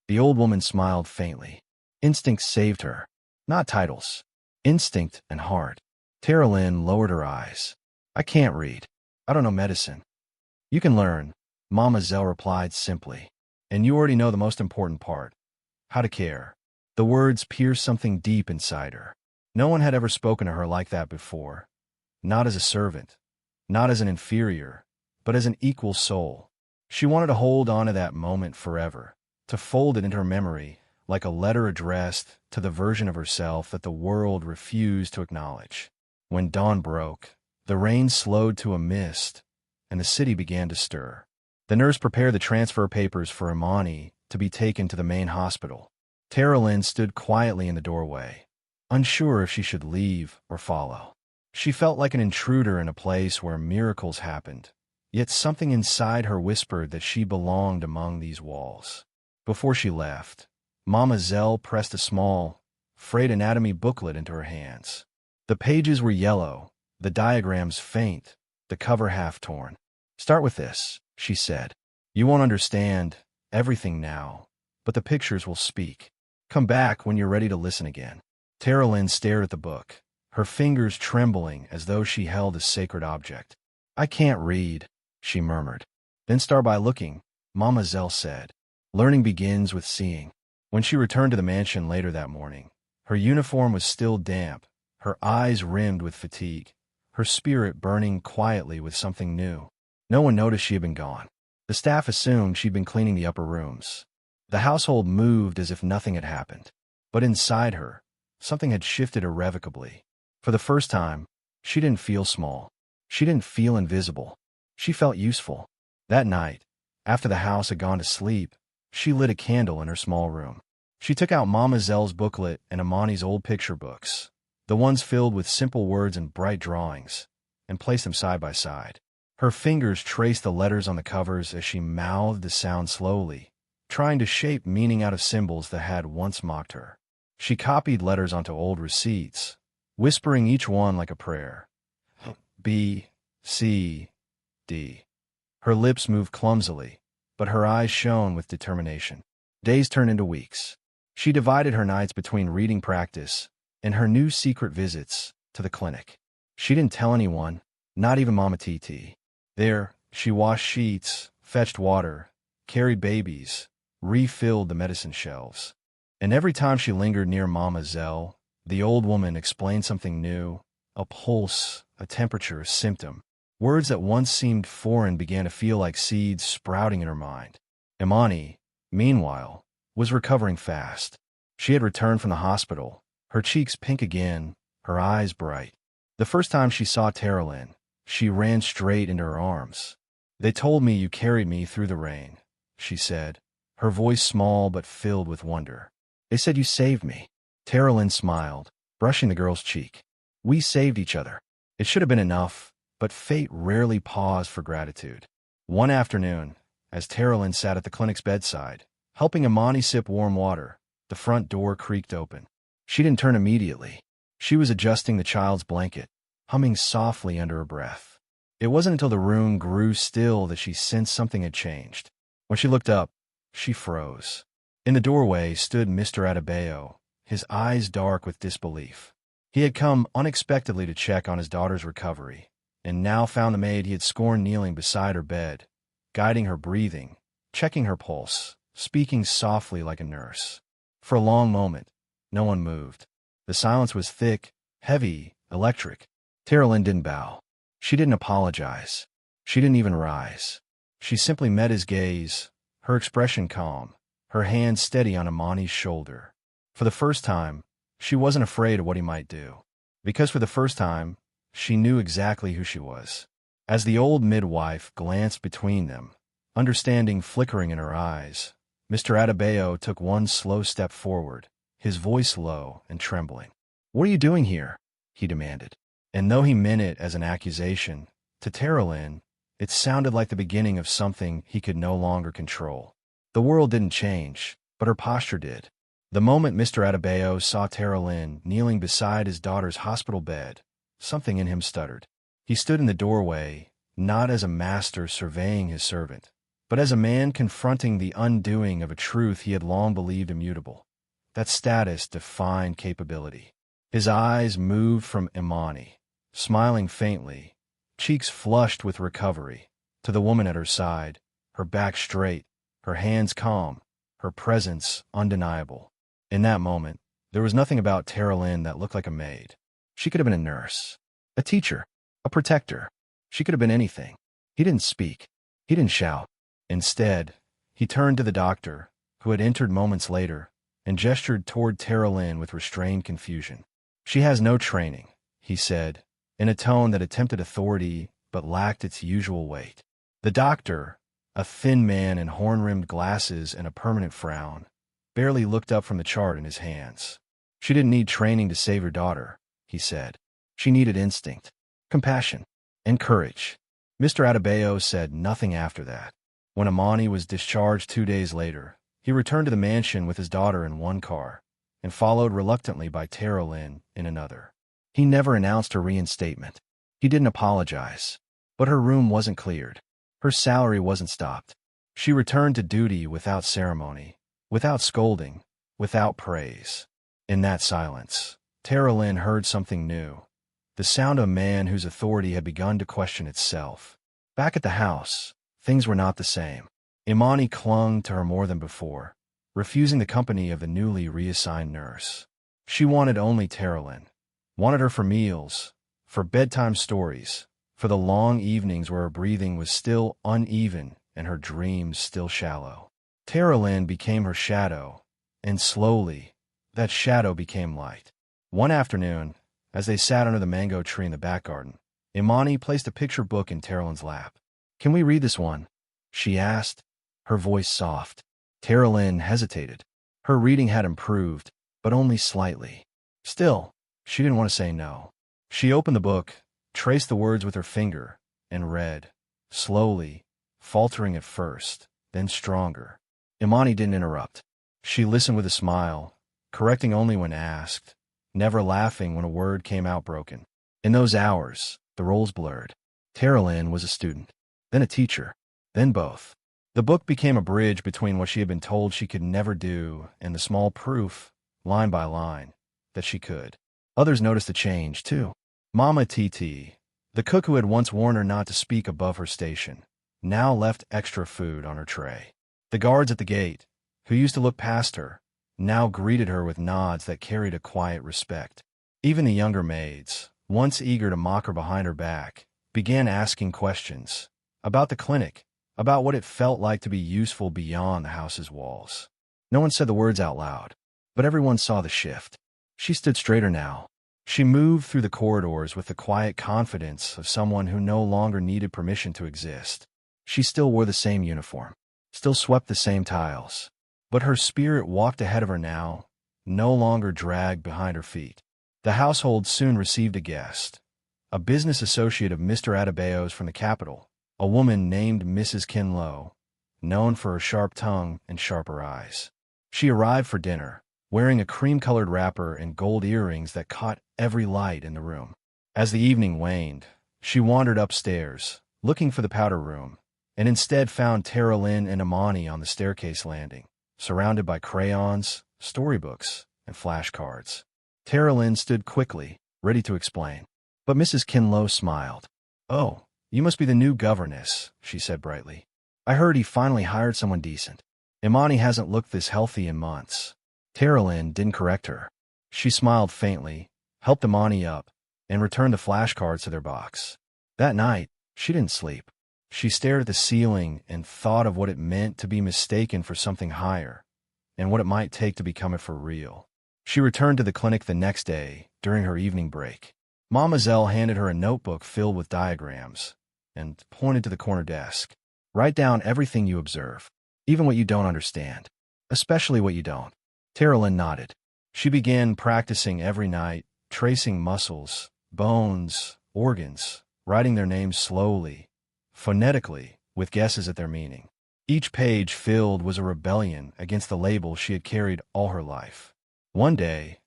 The old woman smiled faintly. Instinct saved her. Not titles. Instinct and heart. Tara Lynn lowered her eyes. I can't read. I don't know medicine. You can learn, Mama Zell replied simply. And you already know the most important part. How to care. The words pierced something deep inside her. No one had ever spoken to her like that before. Not as a servant. Not as an inferior. But as an equal soul. She wanted to hold on to that moment forever. To fold it into her memory, like a letter addressed to the version of herself that the world refused to acknowledge. When dawn broke, the rain slowed to a mist, and the city began to stir. The nurse prepared the transfer papers for Imani to be taken to the main hospital. Tara Lynn stood quietly in the doorway, unsure if she should leave or follow. She felt like an intruder in a place where miracles happened, yet something inside her whispered that she belonged among these walls. Before she left, Mama Zell pressed a small, frayed anatomy booklet into her hands. The pages were yellow, the diagrams faint, the cover half torn. Start with this, she said. You won't understand everything now, but the pictures will speak. Come back when you're ready to listen again. Tara Lynn stared at the book, her fingers trembling as though she held a sacred object. I can't read, she murmured. Then start by looking, Mama Zell said. Learning begins with seeing. When she returned to the mansion later that morning, her uniform was still damp, her eyes rimmed with fatigue, her spirit burning quietly with something new. No one noticed she had been gone. The staff assumed she'd been cleaning the upper rooms. The household moved as if nothing had happened. But inside her, something had shifted irrevocably. For the first time, she didn't feel small. She didn't feel invisible. She felt useful. That night, after the house had gone to sleep, she lit a candle in her small room. She took out Mama Zell's booklet and Imani's old picture books, the ones filled with simple words and bright drawings, and placed them side by side. Her fingers traced the letters on the covers as she mouthed the sound slowly, trying to shape meaning out of symbols that had once mocked her. She copied letters onto old receipts, whispering each one like a prayer. B, C, D. Her lips moved clumsily, but her eyes shone with determination. Days turned into weeks. She divided her nights between reading practice and her new secret visits to the clinic. She didn't tell anyone, not even Mama TT. There, she washed sheets, fetched water, carried babies, refilled the medicine shelves. And every time she lingered near Mama Zell, the old woman explained something new, a pulse, a temperature, a symptom. Words that once seemed foreign began to feel like seeds sprouting in her mind. Imani, meanwhile, was recovering fast. She had returned from the hospital, her cheeks pink again, her eyes bright. The first time she saw Tara Lynn, she ran straight into her arms. They told me you carried me through the rain, she said, her voice small but filled with wonder. They said you saved me. Tara Lynn smiled, brushing the girl's cheek. We saved each other. It should have been enough, but fate rarely paused for gratitude. One afternoon, as Tara Lynn sat at the clinic's bedside, helping Imani sip warm water, the front door creaked open. She didn't turn immediately. She was adjusting the child's blanket, humming softly under her breath. It wasn't until the room grew still that she sensed something had changed. When she looked up, she froze. In the doorway stood Mr. Adebayo, his eyes dark with disbelief. He had come unexpectedly to check on his daughter's recovery, and now found the maid he had scorned kneeling beside her bed, guiding her breathing, checking her pulse, speaking softly like a nurse. For a long moment, no one moved. The silence was thick, heavy, electric. Tara Lynn didn't bow. She didn't apologize. She didn't even rise. She simply met his gaze, her expression calm, her hand steady on Imani's shoulder. For the first time, she wasn't afraid of what he might do. Because for the first time, she knew exactly who she was. As the old midwife glanced between them, understanding flickering in her eyes, Mr. Adebayo took one slow step forward, his voice low and trembling. What are you doing here? He demanded. And though he meant it as an accusation, to Tara Lynn, it sounded like the beginning of something he could no longer control. The world didn't change, but her posture did. The moment Mr. Adebayo saw Tara Lynn kneeling beside his daughter's hospital bed, something in him stuttered. He stood in the doorway, not as a master surveying his servant, but as a man confronting the undoing of a truth he had long believed immutable. That status defined capability. His eyes moved from Imani, smiling faintly, cheeks flushed with recovery, to the woman at her side, her back straight, her hands calm, her presence undeniable. In that moment, there was nothing about Tara Lynn that looked like a maid. She could have been a nurse, a teacher, a protector. She could have been anything. He didn't speak. He didn't shout. Instead, he turned to the doctor, who had entered moments later, and gestured toward Tara Lynn with restrained confusion. "She has no training," he said, in a tone that attempted authority but lacked its usual weight. The doctor, a thin man in horn-rimmed glasses and a permanent frown, barely looked up from the chart in his hands. "She didn't need training to save your daughter," he said. "She needed instinct, compassion, and courage." Mr. Adebayo said nothing after that. When Imani was discharged 2 days later, he returned to the mansion with his daughter in one car, and followed reluctantly by Tara Lynn in another. He never announced her reinstatement. He didn't apologize. But her room wasn't cleared. Her salary wasn't stopped. She returned to duty without ceremony, without scolding, without praise. In that silence, Tara Lynn heard something new, the sound of a man whose authority had begun to question itself. Back at the house, things were not the same. Imani clung to her more than before, refusing the company of the newly reassigned nurse. She wanted only Tara Lynn, wanted her for meals, for bedtime stories, for the long evenings where her breathing was still uneven and her dreams still shallow. Tara Lynn became her shadow, and slowly, that shadow became light. One afternoon, as they sat under the mango tree in the back garden, Imani placed a picture book in Tara Lynn's lap. "Can we read this one?" she asked, her voice soft. Tara Lynn hesitated. Her reading had improved, but only slightly. Still, she didn't want to say no. She opened the book, traced the words with her finger, and read, slowly, faltering at first, then stronger. Imani didn't interrupt. She listened with a smile, correcting only when asked, never laughing when a word came out broken. In those hours, the roles blurred. Tara Lynn was a student, then a teacher, then both. The book became a bridge between what she had been told she could never do and the small proof, line by line, that she could. Others noticed the change, too. Mama Titi, the cook who had once warned her not to speak above her station, now left extra food on her tray. The guards at the gate, who used to look past her, now greeted her with nods that carried a quiet respect. Even the younger maids, once eager to mock her behind her back, began asking questions about the clinic, about what it felt like to be useful beyond the house's walls. No one said the words out loud, but everyone saw the shift. She stood straighter now. She moved through the corridors with the quiet confidence of someone who no longer needed permission to exist. She still wore the same uniform, still swept the same tiles, but her spirit walked ahead of her now, no longer dragged behind her feet. The household soon received a guest, a business associate of Mr. Adebayo's from the capital, a woman named Mrs. Kinlow, known for her sharp tongue and sharper eyes. She arrived for dinner, wearing a cream-colored wrapper and gold earrings that caught every light in the room. As the evening waned, she wandered upstairs, looking for the powder room, and instead found Tara Lynn and Imani on the staircase landing, surrounded by crayons, storybooks, and flashcards. Tara Lynn stood quickly, ready to explain. But Mrs. Kinlow smiled. "Oh, you must be the new governess," she said brightly. "I heard he finally hired someone decent. Imani hasn't looked this healthy in months." Tara Lynn didn't correct her. She smiled faintly, helped Imani up, and returned the flashcards to their box. That night, she didn't sleep. She stared at the ceiling and thought of what it meant to be mistaken for something higher, and what it might take to become it for real. She returned to the clinic the next day, during her evening break. Mademoiselle handed her a notebook filled with diagrams, and pointed to the corner desk. "Write down everything you observe, even what you don't understand, especially what you don't." Tara Lynn nodded. She began practicing every night, tracing muscles, bones, organs, writing their names slowly, phonetically, with guesses at their meaning. Each page filled was a rebellion against the label she had carried all her life. One day,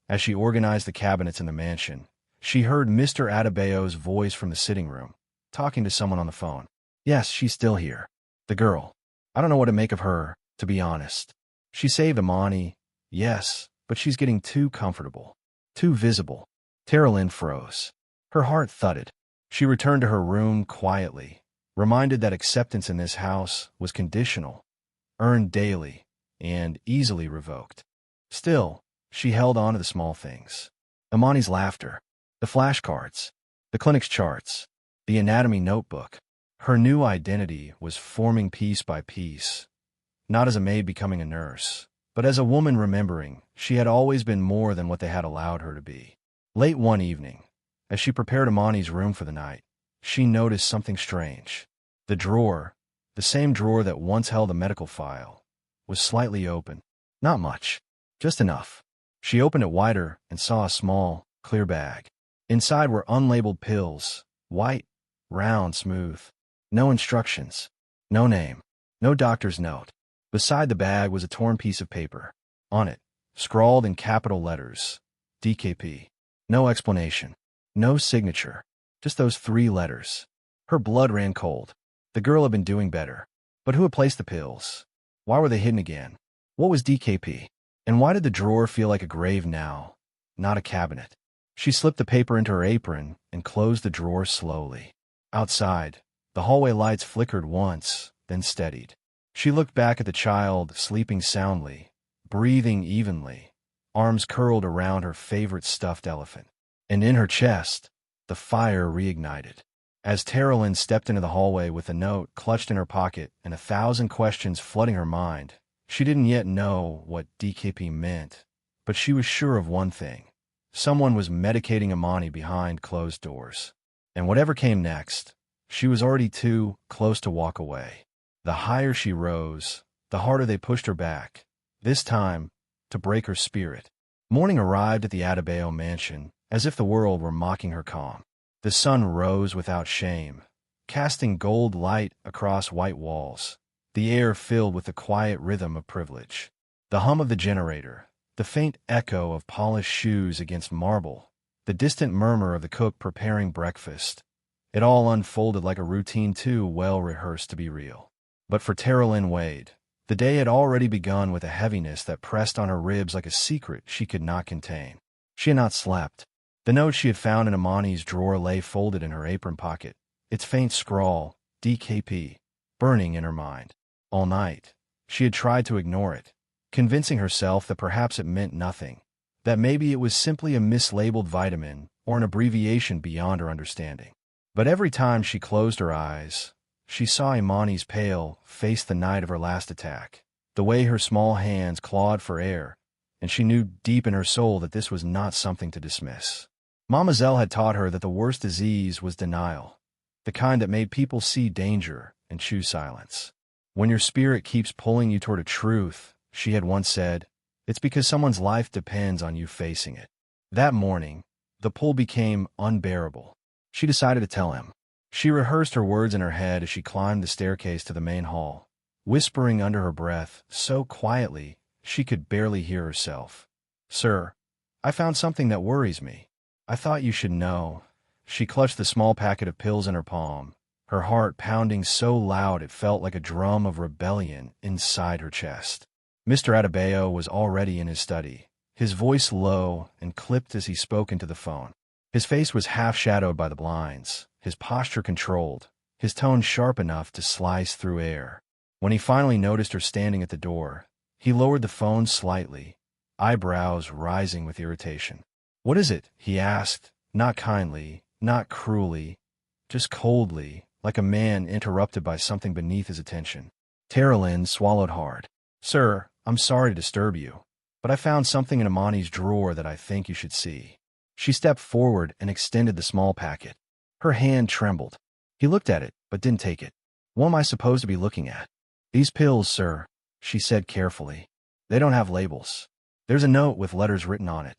as she organized the cabinets in the mansion, she heard Mr. Adebayo's voice from the sitting room, talking to someone on the phone. "Yes, she's still here. The girl. I don't know what to make of her, to be honest. She saved Imani, Yes, but she's getting too comfortable. Too visible. Tara Lynn froze. Her heart thudded. She returned to her room quietly, reminded that acceptance in this house was conditional, earned daily, and easily revoked. Still, she held on to the small things. Imani's laughter, the flashcards, the clinic's charts, the anatomy notebook. Her new identity was forming piece by piece, not as a maid becoming a nurse, but as a woman remembering she had always been more than what they had allowed her to be. Late one evening, as she prepared Imani's room for the night, she noticed something strange. The drawer, the same drawer that once held a medical file, was slightly open. Not much, just enough. She opened it wider and saw a small, clear bag. Inside were unlabeled pills, white, round, smooth. No instructions, no name, no doctor's note. Beside the bag was a torn piece of paper. On it, scrawled in capital letters, DKP. No explanation, no signature, just those 3 letters. Her blood ran cold. The girl had been doing better. But who had placed the pills? Why were they hidden again? What was DKP? And why did the drawer feel like a grave now, not a cabinet? She slipped the paper into her apron and closed the drawer slowly. Outside, the hallway lights flickered once, then steadied. She looked back at the child sleeping soundly, breathing evenly, arms curled around her favorite stuffed elephant. And in her chest, the fire reignited. As Tara Lynn stepped into the hallway with a note clutched in her pocket and 1,000 questions flooding her mind, she didn't yet know what DKP meant, but she was sure of one thing. Someone was medicating Imani behind closed doors. And whatever came next, she was already too close to walk away. The higher she rose, the harder they pushed her back, this time to break her spirit. Morning arrived at the Adebayo mansion, as if the world were mocking her calm. The sun rose without shame, casting gold light across white walls, the air filled with the quiet rhythm of privilege. The hum of the generator, the faint echo of polished shoes against marble, the distant murmur of the cook preparing breakfast. It all unfolded like a routine too well rehearsed to be real. But for Tara Lynn Wade, the day had already begun with a heaviness that pressed on her ribs like a secret she could not contain. She had not slept. The note she had found in Imani's drawer lay folded in her apron pocket, its faint scrawl, DKP, burning in her mind. All night, she had tried to ignore it, convincing herself that perhaps it meant nothing, that maybe it was simply a mislabeled vitamin or an abbreviation beyond her understanding. But every time she closed her eyes, she saw Imani's pale face the night of her last attack, the way her small hands clawed for air, and she knew deep in her soul that this was not something to dismiss. Mama Zell had taught her that the worst disease was denial, the kind that made people see danger and choose silence. When your spirit keeps pulling you toward a truth, she had once said, it's because someone's life depends on you facing it. That morning, the pull became unbearable. She decided to tell him. She rehearsed her words in her head as she climbed the staircase to the main hall, whispering under her breath so quietly she could barely hear herself. Sir, I found something that worries me. I thought you should know. She clutched the small packet of pills in her palm, her heart pounding so loud it felt like a drum of rebellion inside her chest. Mr. Adebayo was already in his study, his voice low and clipped as he spoke into the phone. His face was half-shadowed by the blinds, his posture controlled, his tone sharp enough to slice through air. When he finally noticed her standing at the door, he lowered the phone slightly, eyebrows rising with irritation. What is it? He asked, not kindly, not cruelly, just coldly, like a man interrupted by something beneath his attention. Tara Lynn swallowed hard. Sir, I'm sorry to disturb you, but I found something in Imani's drawer that I think you should see. She stepped forward and extended the small packet. Her hand trembled. He looked at it, but didn't take it. What am I supposed to be looking at? These pills, sir, she said carefully. They don't have labels. There's a note with letters written on it.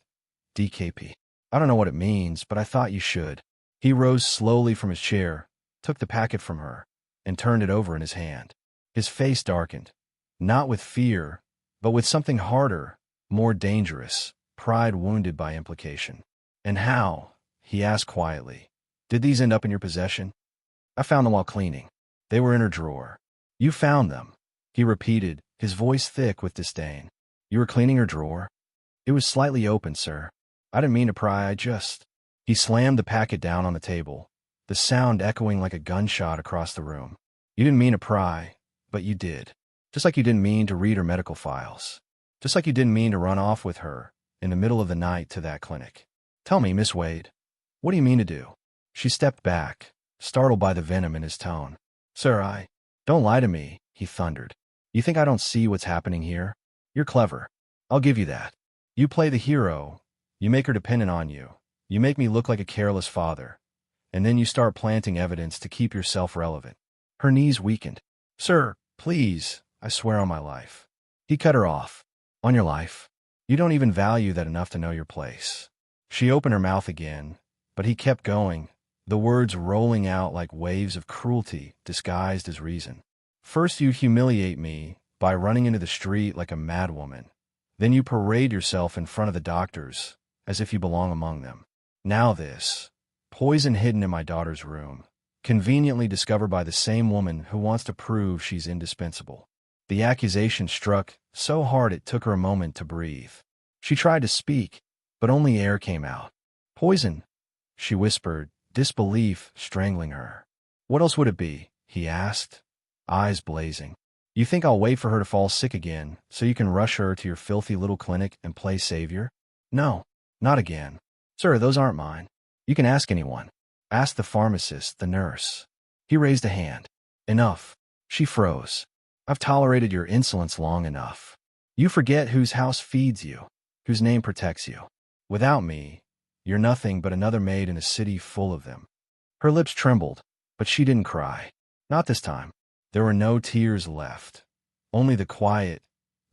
DKP. I don't know what it means, but I thought you should. He rose slowly from his chair, took the packet from her, and turned it over in his hand. His face darkened, not with fear, but with something harder, more dangerous, pride wounded by implication. And how, he asked quietly, did these end up in your possession? I found them while cleaning. They were in her drawer. You found them, he repeated, his voice thick with disdain. You were cleaning her drawer? It was slightly open, sir. I didn't mean to pry, He slammed the packet down on the table, the sound echoing like a gunshot across the room. You didn't mean to pry, but you did. Just like you didn't mean to read her medical files. Just like you didn't mean to run off with her in the middle of the night to that clinic. Tell me, Miss Wade, what do you mean to do? She stepped back, startled by the venom in his tone. Sir, don't lie to me, he thundered. You think I don't see what's happening here? You're clever. I'll give you that. You play the hero. You make her dependent on you. You make me look like a careless father. And then you start planting evidence to keep yourself relevant. Her knees weakened. Sir, please, I swear on my life. He cut her off. On your life. You don't even value that enough to know your place. She opened her mouth again, but he kept going, the words rolling out like waves of cruelty disguised as reason. First you humiliate me by running into the street like a madwoman. Then you parade yourself in front of the doctors as if you belong among them. Now this. Poison hidden in my daughter's room, conveniently discovered by the same woman who wants to prove she's indispensable. The accusation struck so hard it took her a moment to breathe. She tried to speak, but only air came out. Poison, she whispered, disbelief strangling her. What else would it be? He asked, eyes blazing. You think I'll wait for her to fall sick again so you can rush her to your filthy little clinic and play savior? No, not again. Sir, those aren't mine. You can ask anyone. Ask the pharmacist, the nurse. He raised a hand. Enough. She froze. I've tolerated your insolence long enough. You forget whose house feeds you, whose name protects you. Without me, you're nothing but another maid in a city full of them. Her lips trembled, but she didn't cry. Not this time. There were no tears left. Only the quiet,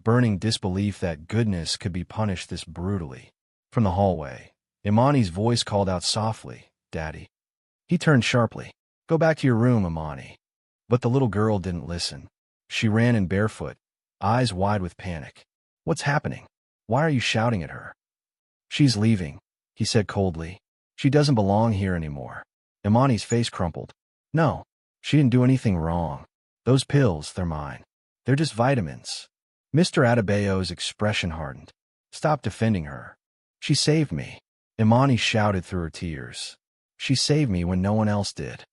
burning disbelief that goodness could be punished this brutally. From the hallway, Imani's voice called out softly, Daddy. He turned sharply. Go back to your room, Imani. But the little girl didn't listen. She ran in barefoot, eyes wide with panic. What's happening? Why are you shouting at her? She's leaving, he said coldly. She doesn't belong here anymore. Imani's face crumpled. No, she didn't do anything wrong. Those pills, they're mine. They're just vitamins. Mr. Adebayo's expression hardened. Stop defending her. She saved me. Imani shouted through her tears. She saved me when no one else did.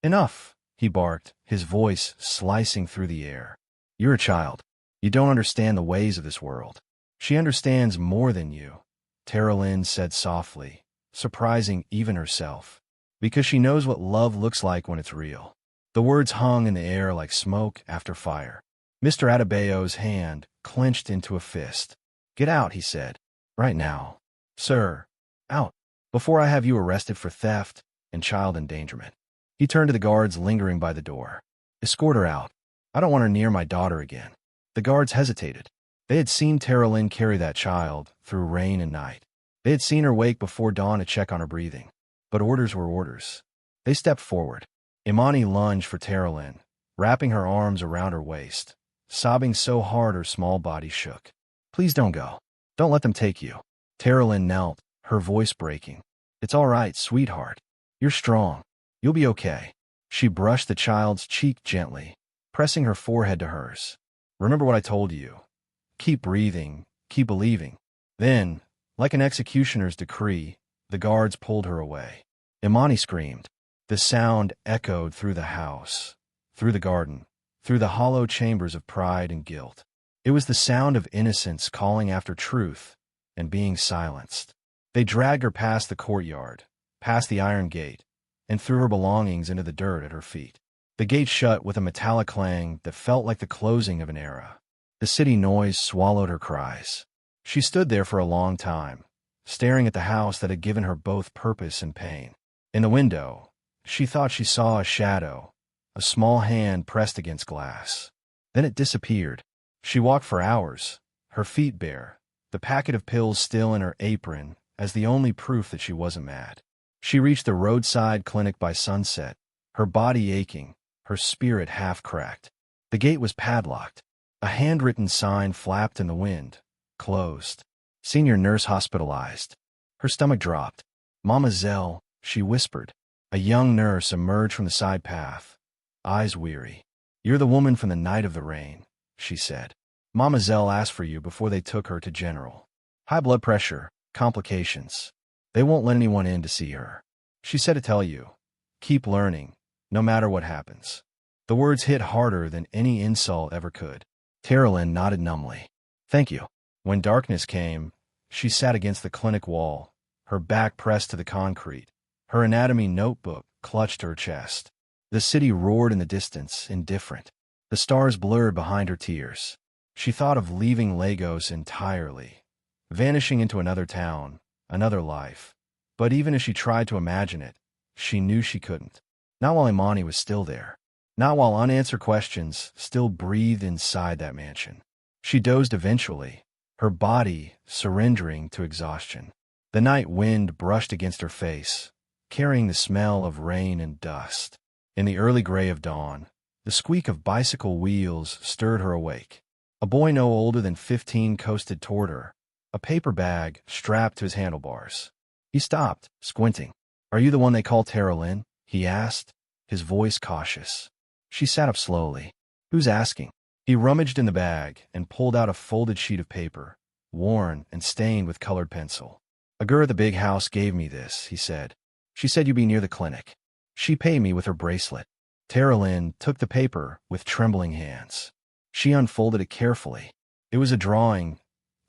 Enough, he barked, his voice slicing through the air. You're a child. You don't understand the ways of this world. She understands more than you, Tara Lynn said softly, surprising even herself, because she knows what love looks like when it's real. The words hung in the air like smoke after fire. Mr. Adebayo's hand clenched into a fist. Get out, he said. Right now. Sir, out, before I have you arrested for theft and child endangerment. He turned to the guards lingering by the door. Escort her out. I don't want her near my daughter again. The guards hesitated. They had seen Tara Lynn carry that child through rain and night. They had seen her wake before dawn to check on her breathing. But orders were orders. They stepped forward. Imani lunged for Tara Lynn, wrapping her arms around her waist, sobbing so hard her small body shook. Please don't go. Don't let them take you. Tara Lynn knelt, her voice breaking. It's all right, sweetheart. You're strong. You'll be okay. She brushed the child's cheek gently, pressing her forehead to hers. Remember what I told you. Keep breathing, keep believing. Then, like an executioner's decree, the guards pulled her away. Imani screamed. The sound echoed through the house, through the garden, through the hollow chambers of pride and guilt. It was the sound of innocence calling after truth and being silenced. They dragged her past the courtyard, past the iron gate, and threw her belongings into the dirt at her feet. The gate shut with a metallic clang that felt like the closing of an era. The city noise swallowed her cries. She stood there for a long time, staring at the house that had given her both purpose and pain. In the window, she thought she saw a shadow, a small hand pressed against glass. Then it disappeared. She walked for hours, her feet bare, the packet of pills still in her apron as the only proof that she wasn't mad. She reached the roadside clinic by sunset, her body aching, her spirit half-cracked. The gate was padlocked. A handwritten sign flapped in the wind. Closed. Senior nurse hospitalized. Her stomach dropped. Mama Zell, she whispered. A young nurse emerged from the side path, eyes weary. You're the woman from the night of the rain, she said. Mama Zell asked for you before they took her to General. High blood pressure, complications. They won't let anyone in to see her. She said to tell you, keep learning, no matter what happens. The words hit harder than any insult ever could. Carolyn nodded numbly. Thank you. When darkness came, she sat against the clinic wall, her back pressed to the concrete, her anatomy notebook clutched to her chest. The city roared in the distance, indifferent. The stars blurred behind her tears. She thought of leaving Lagos entirely, vanishing into another town, another life. But even as she tried to imagine it, she knew she couldn't. Not while Imani was still there. Not while unanswered questions still breathed inside that mansion. She dozed eventually, her body surrendering to exhaustion. The night wind brushed against her face, carrying the smell of rain and dust. In the early gray of dawn, the squeak of bicycle wheels stirred her awake. A boy no older than 15 coasted toward her, a paper bag strapped to his handlebars. He stopped, squinting. Are you the one they call Tara Lynn? He asked, his voice cautious. She sat up slowly. Who's asking? He rummaged in the bag and pulled out a folded sheet of paper, worn and stained with colored pencil. A girl at the big house gave me this, he said. She said you'd be near the clinic. She paid me with her bracelet. Tara Lynn took the paper with trembling hands. She unfolded it carefully. It was a drawing,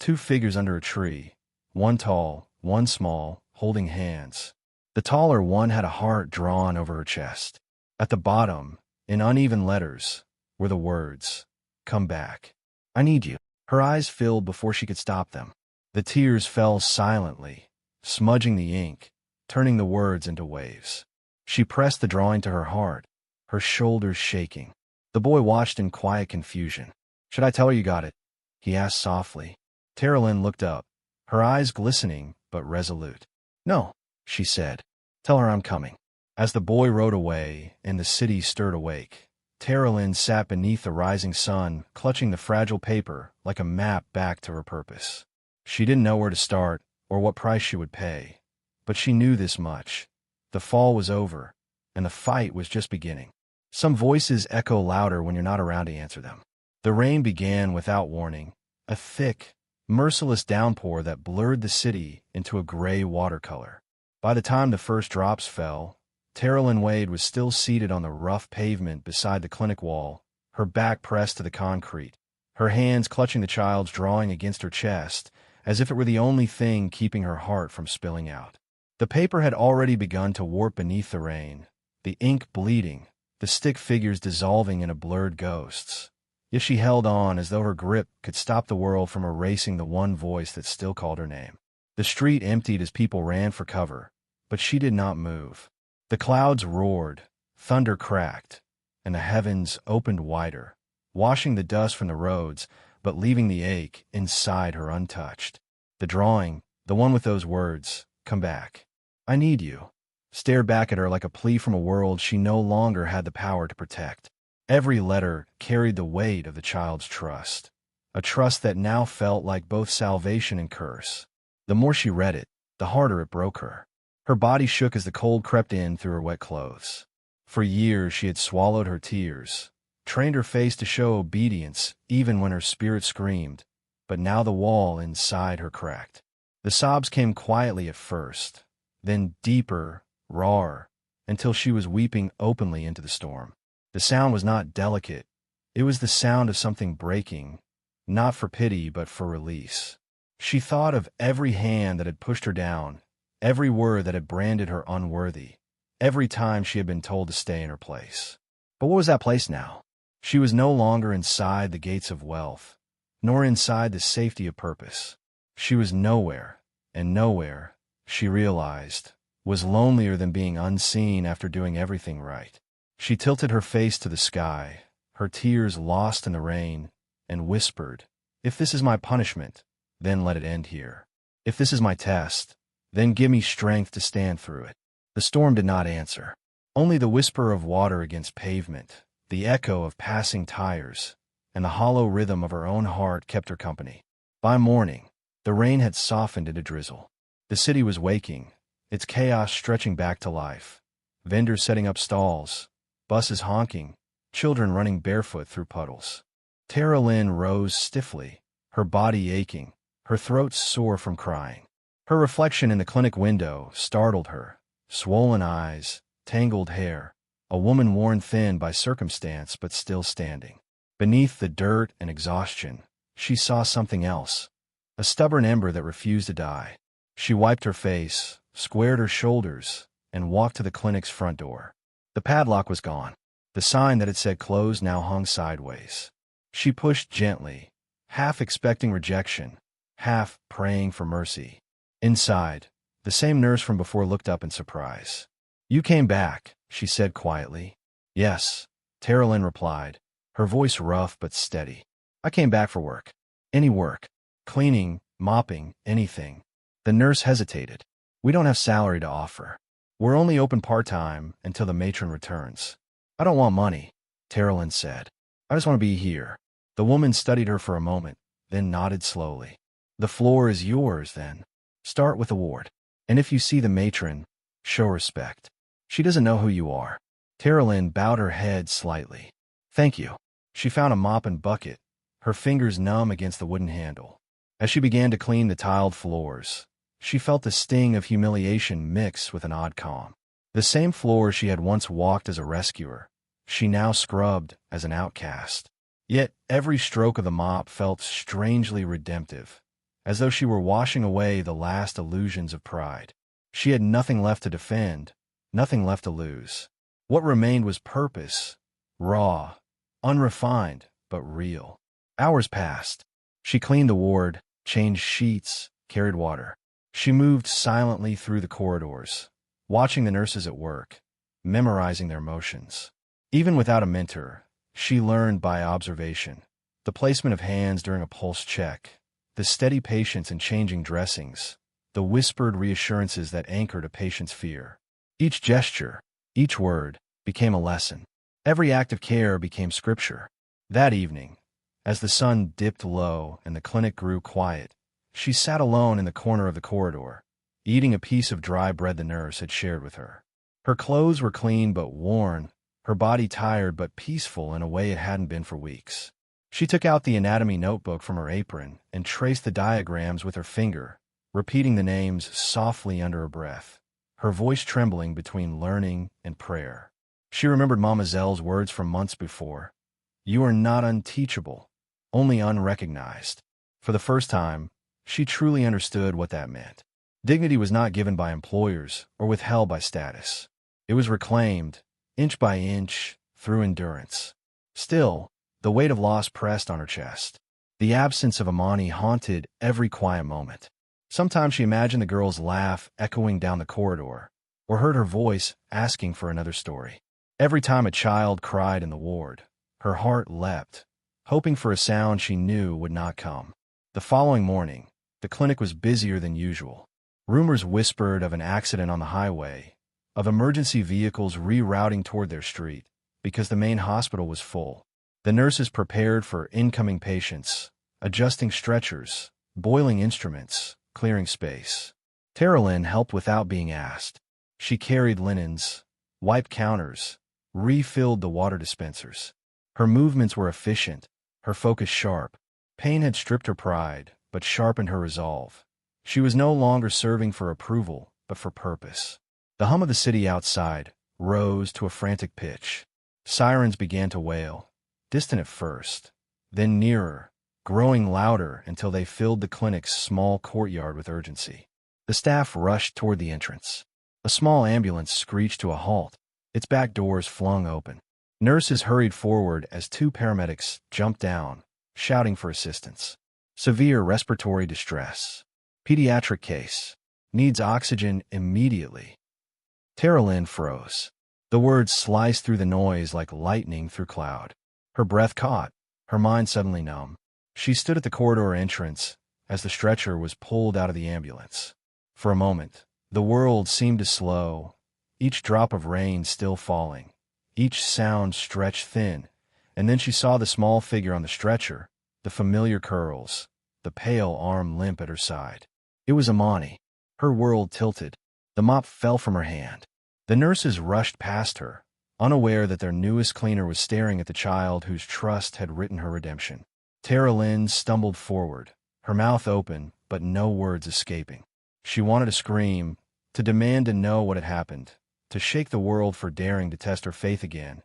2 figures under a tree, one tall, one small, holding hands. The taller one had a heart drawn over her chest. At the bottom, in uneven letters, were the words, "Come back. I need you." Her eyes filled before she could stop them. The tears fell silently, smudging the ink, turning the words into waves. She pressed the drawing to her heart, her shoulders shaking. The boy watched in quiet confusion. Should I tell her you got it? He asked softly. Tara Lynn looked up, her eyes glistening but resolute. No, she said. Tell her I'm coming. As the boy rode away and the city stirred awake, Tara Lynn sat beneath the rising sun, clutching the fragile paper like a map back to her purpose. She didn't know where to start or what price she would pay, but she knew this much. The fall was over, and the fight was just beginning. Some voices echo louder when you're not around to answer them. The rain began without warning, a thick, merciless downpour that blurred the city into a gray watercolor. By the time the first drops fell, Tara Lynn Wade was still seated on the rough pavement beside the clinic wall, her back pressed to the concrete, her hands clutching the child's drawing against her chest, as if it were the only thing keeping her heart from spilling out. The paper had already begun to warp beneath the rain, the ink bleeding, the stick figures dissolving into blurred ghosts. Yet she held on as though her grip could stop the world from erasing the one voice that still called her name. The street emptied as people ran for cover, but she did not move. The clouds roared, thunder cracked, and the heavens opened wider, washing the dust from the roads, but leaving the ache inside her untouched. The drawing, the one with those words, "Come back. I need you," stared back at her like a plea from a world she no longer had the power to protect. Every letter carried the weight of the child's trust, a trust that now felt like both salvation and curse. The more she read it, the harder it broke her. Her body shook as the cold crept in through her wet clothes. For years she had swallowed her tears, trained her face to show obedience even when her spirit screamed, but now the wall inside her cracked. The sobs came quietly at first, then deeper, rawer, until she was weeping openly into the storm. The sound was not delicate. It was the sound of something breaking, not for pity but for release. She thought of every hand that had pushed her down, every word that had branded her unworthy, every time she had been told to stay in her place. But what was that place now? She was no longer inside the gates of wealth, nor inside the safety of purpose. She was nowhere, and nowhere, she realized, was lonelier than being unseen after doing everything right. She tilted her face to the sky, her tears lost in the rain, and whispered, "If this is my punishment, then let it end here. If this is my test, then give me strength to stand through it." The storm did not answer. Only the whisper of water against pavement, the echo of passing tires, and the hollow rhythm of her own heart kept her company. By morning, the rain had softened into drizzle. The city was waking, its chaos stretching back to life. Vendors setting up stalls, buses honking, children running barefoot through puddles. Tara Lynn rose stiffly, her body aching, her throat sore from crying. Her reflection in the clinic window startled her. Swollen eyes, tangled hair, a woman worn thin by circumstance but still standing. Beneath the dirt and exhaustion, she saw something else, a stubborn ember that refused to die. She wiped her face, squared her shoulders, and walked to the clinic's front door. The padlock was gone. The sign that had said closed now hung sideways. She pushed gently, half expecting rejection, half praying for mercy. Inside, the same nurse from before looked up in surprise. "You came back," she said quietly. "Yes," Tara Lynn replied, her voice rough but steady. "I came back for work. Any work. Cleaning, mopping, anything." The nurse hesitated. "We don't have salary to offer. We're only open part-time until the matron returns." "I don't want money," Tara Lynn said. "I just want to be here." The woman studied her for a moment, then nodded slowly. "The floor is yours, then. Start with the ward. And if you see the matron, show respect. She doesn't know who you are." Tara Lynn bowed her head slightly. "Thank you." She found a mop and bucket, her fingers numb against the wooden handle. As she began to clean the tiled floors, she felt the sting of humiliation mix with an odd calm. The same floor she had once walked as a rescuer, she now scrubbed as an outcast. Yet every stroke of the mop felt strangely redemptive, as though she were washing away the last illusions of pride. She had nothing left to defend, nothing left to lose. What remained was purpose, raw, unrefined, but real. Hours passed. She cleaned the ward, changed sheets, carried water. She moved silently through the corridors, watching the nurses at work, memorizing their motions. Even without a mentor, she learned by observation. The placement of hands during a pulse check, the steady patience in changing dressings, the whispered reassurances that anchored a patient's fear. Each gesture, each word, became a lesson. Every act of care became scripture. That evening, as the sun dipped low and the clinic grew quiet, she sat alone in the corner of the corridor, eating a piece of dry bread the nurse had shared with her. Her clothes were clean but worn, her body tired but peaceful in a way it hadn't been for weeks. She took out the anatomy notebook from her apron and traced the diagrams with her finger, repeating the names softly under her breath, her voice trembling between learning and prayer. She remembered Mama Zell's words from months before. "You are not unteachable, only unrecognized." For the first time, she truly understood what that meant. Dignity was not given by employers or withheld by status. It was reclaimed, inch by inch, through endurance. Still, the weight of loss pressed on her chest. The absence of Amani haunted every quiet moment. Sometimes she imagined the girl's laugh echoing down the corridor, or heard her voice asking for another story. Every time a child cried in the ward, her heart leapt, hoping for a sound she knew would not come. The following morning, the clinic was busier than usual. Rumors whispered of an accident on the highway, of emergency vehicles rerouting toward their street, because the main hospital was full. The nurses prepared for incoming patients, adjusting stretchers, boiling instruments, clearing space. Tara Lynn helped without being asked. She carried linens, wiped counters, refilled the water dispensers. Her movements were efficient, her focus sharp. Pain had stripped her pride, but sharpened her resolve. She was no longer serving for approval, but for purpose. The hum of the city outside rose to a frantic pitch. Sirens began to wail, distant at first, then nearer, growing louder until they filled the clinic's small courtyard with urgency. The staff rushed toward the entrance. A small ambulance screeched to a halt, its back doors flung open. Nurses hurried forward as two paramedics jumped down, shouting for assistance. "Severe respiratory distress. Pediatric case. Needs oxygen immediately." Tara Lynn froze. The words sliced through the noise like lightning through cloud. Her breath caught, her mind suddenly numb. She stood at the corridor entrance as the stretcher was pulled out of the ambulance. For a moment, the world seemed to slow, each drop of rain still falling, each sound stretched thin, and then she saw the small figure on the stretcher, the familiar curls, the pale arm limp at her side. It was Amani. Her world tilted. The mop fell from her hand. The nurses rushed past her, unaware that their newest cleaner was staring at the child whose trust had written her redemption. Tara Lynn stumbled forward, her mouth open, but no words escaping. She wanted to scream, to demand to know what had happened, to shake the world for daring to test her faith again,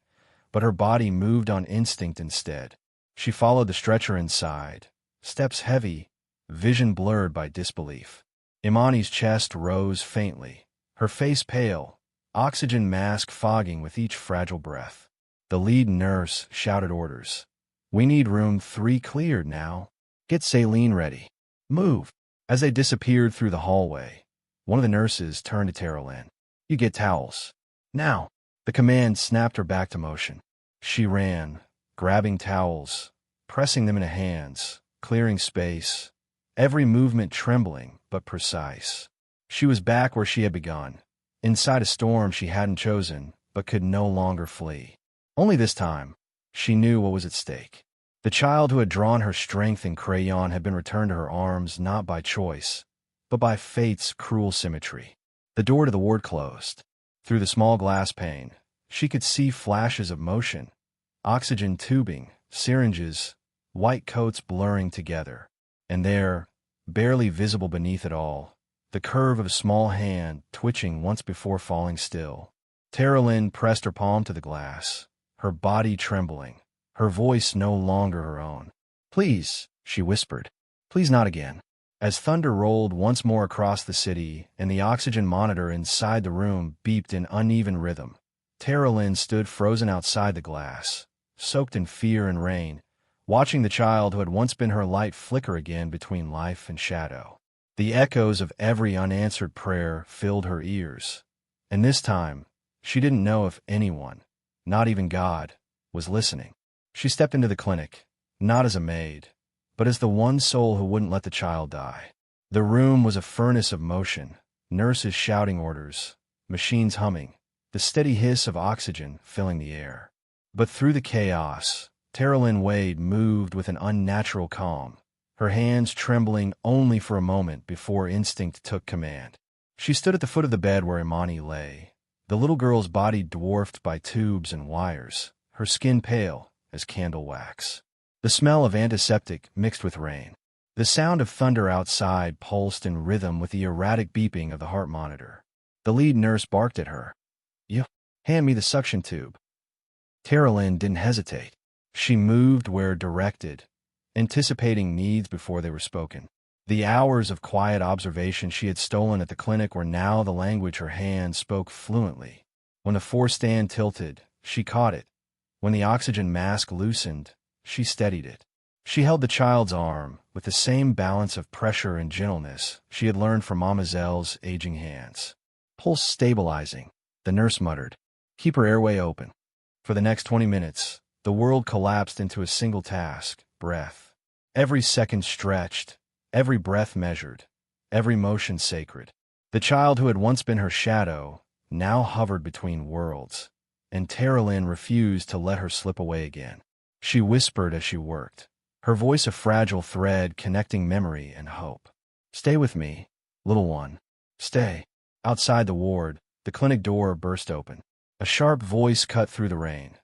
but her body moved on instinct instead. She followed the stretcher inside, steps heavy, vision blurred by disbelief. Imani's chest rose faintly, her face pale, oxygen mask fogging with each fragile breath. The lead nurse shouted orders. "We need room 3 cleared now. Get saline ready. Move." As they disappeared through the hallway, one of the nurses turned to Tara Lynn. "You get towels. Now." The command snapped her back to motion. She ran, grabbing towels, pressing them into hands, clearing space, every movement trembling but precise. She was back where she had begun, inside a storm she hadn't chosen but could no longer flee. Only this time, she knew what was at stake. The child who had drawn her strength in crayon had been returned to her arms not by choice, but by fate's cruel symmetry. The door to the ward closed. Through the small glass pane, she could see flashes of motion, oxygen tubing, syringes, white coats blurring together. And there, barely visible beneath it all, the curve of a small hand twitching once before falling still. Tara Lynn pressed her palm to the glass, her body trembling, her voice no longer her own. "Please," she whispered. "Please not again." As thunder rolled once more across the city and the oxygen monitor inside the room beeped in uneven rhythm, Tara Lynn stood frozen outside the glass, soaked in fear and rain, watching the child who had once been her light flicker again between life and shadow. The echoes of every unanswered prayer filled her ears, and this time, she didn't know if anyone, not even God, was listening. She stepped into the clinic, not as a maid, but as the one soul who wouldn't let the child die. The room was a furnace of motion, nurses shouting orders, machines humming, the steady hiss of oxygen filling the air. But through the chaos, Tara Lynn Wade moved with an unnatural calm, her hands trembling only for a moment before instinct took command. She stood at the foot of the bed where Imani lay, the little girl's body dwarfed by tubes and wires, her skin pale as candle wax. The smell of antiseptic mixed with rain. The sound of thunder outside pulsed in rhythm with the erratic beeping of the heart monitor. The lead nurse barked at her. "You, hand me the suction tube." Tara Lynn didn't hesitate. She moved where directed, anticipating needs before they were spoken. The hours of quiet observation she had stolen at the clinic were now the language her hands spoke fluently. When the four-stand tilted, she caught it. When the oxygen mask loosened, she steadied it. She held the child's arm with the same balance of pressure and gentleness she had learned from Mamazelle's aging hands. "Pulse stabilizing," the nurse muttered. "Keep her airway open." For the next 20 minutes, the world collapsed into a single task, breath. Every second stretched, every breath measured, every motion sacred. The child who had once been her shadow now hovered between worlds, and Tara Lynn refused to let her slip away again. She whispered as she worked, her voice a fragile thread connecting memory and hope. "Stay with me, little one. Stay." Outside the ward, the clinic door burst open. A sharp voice cut through the rain.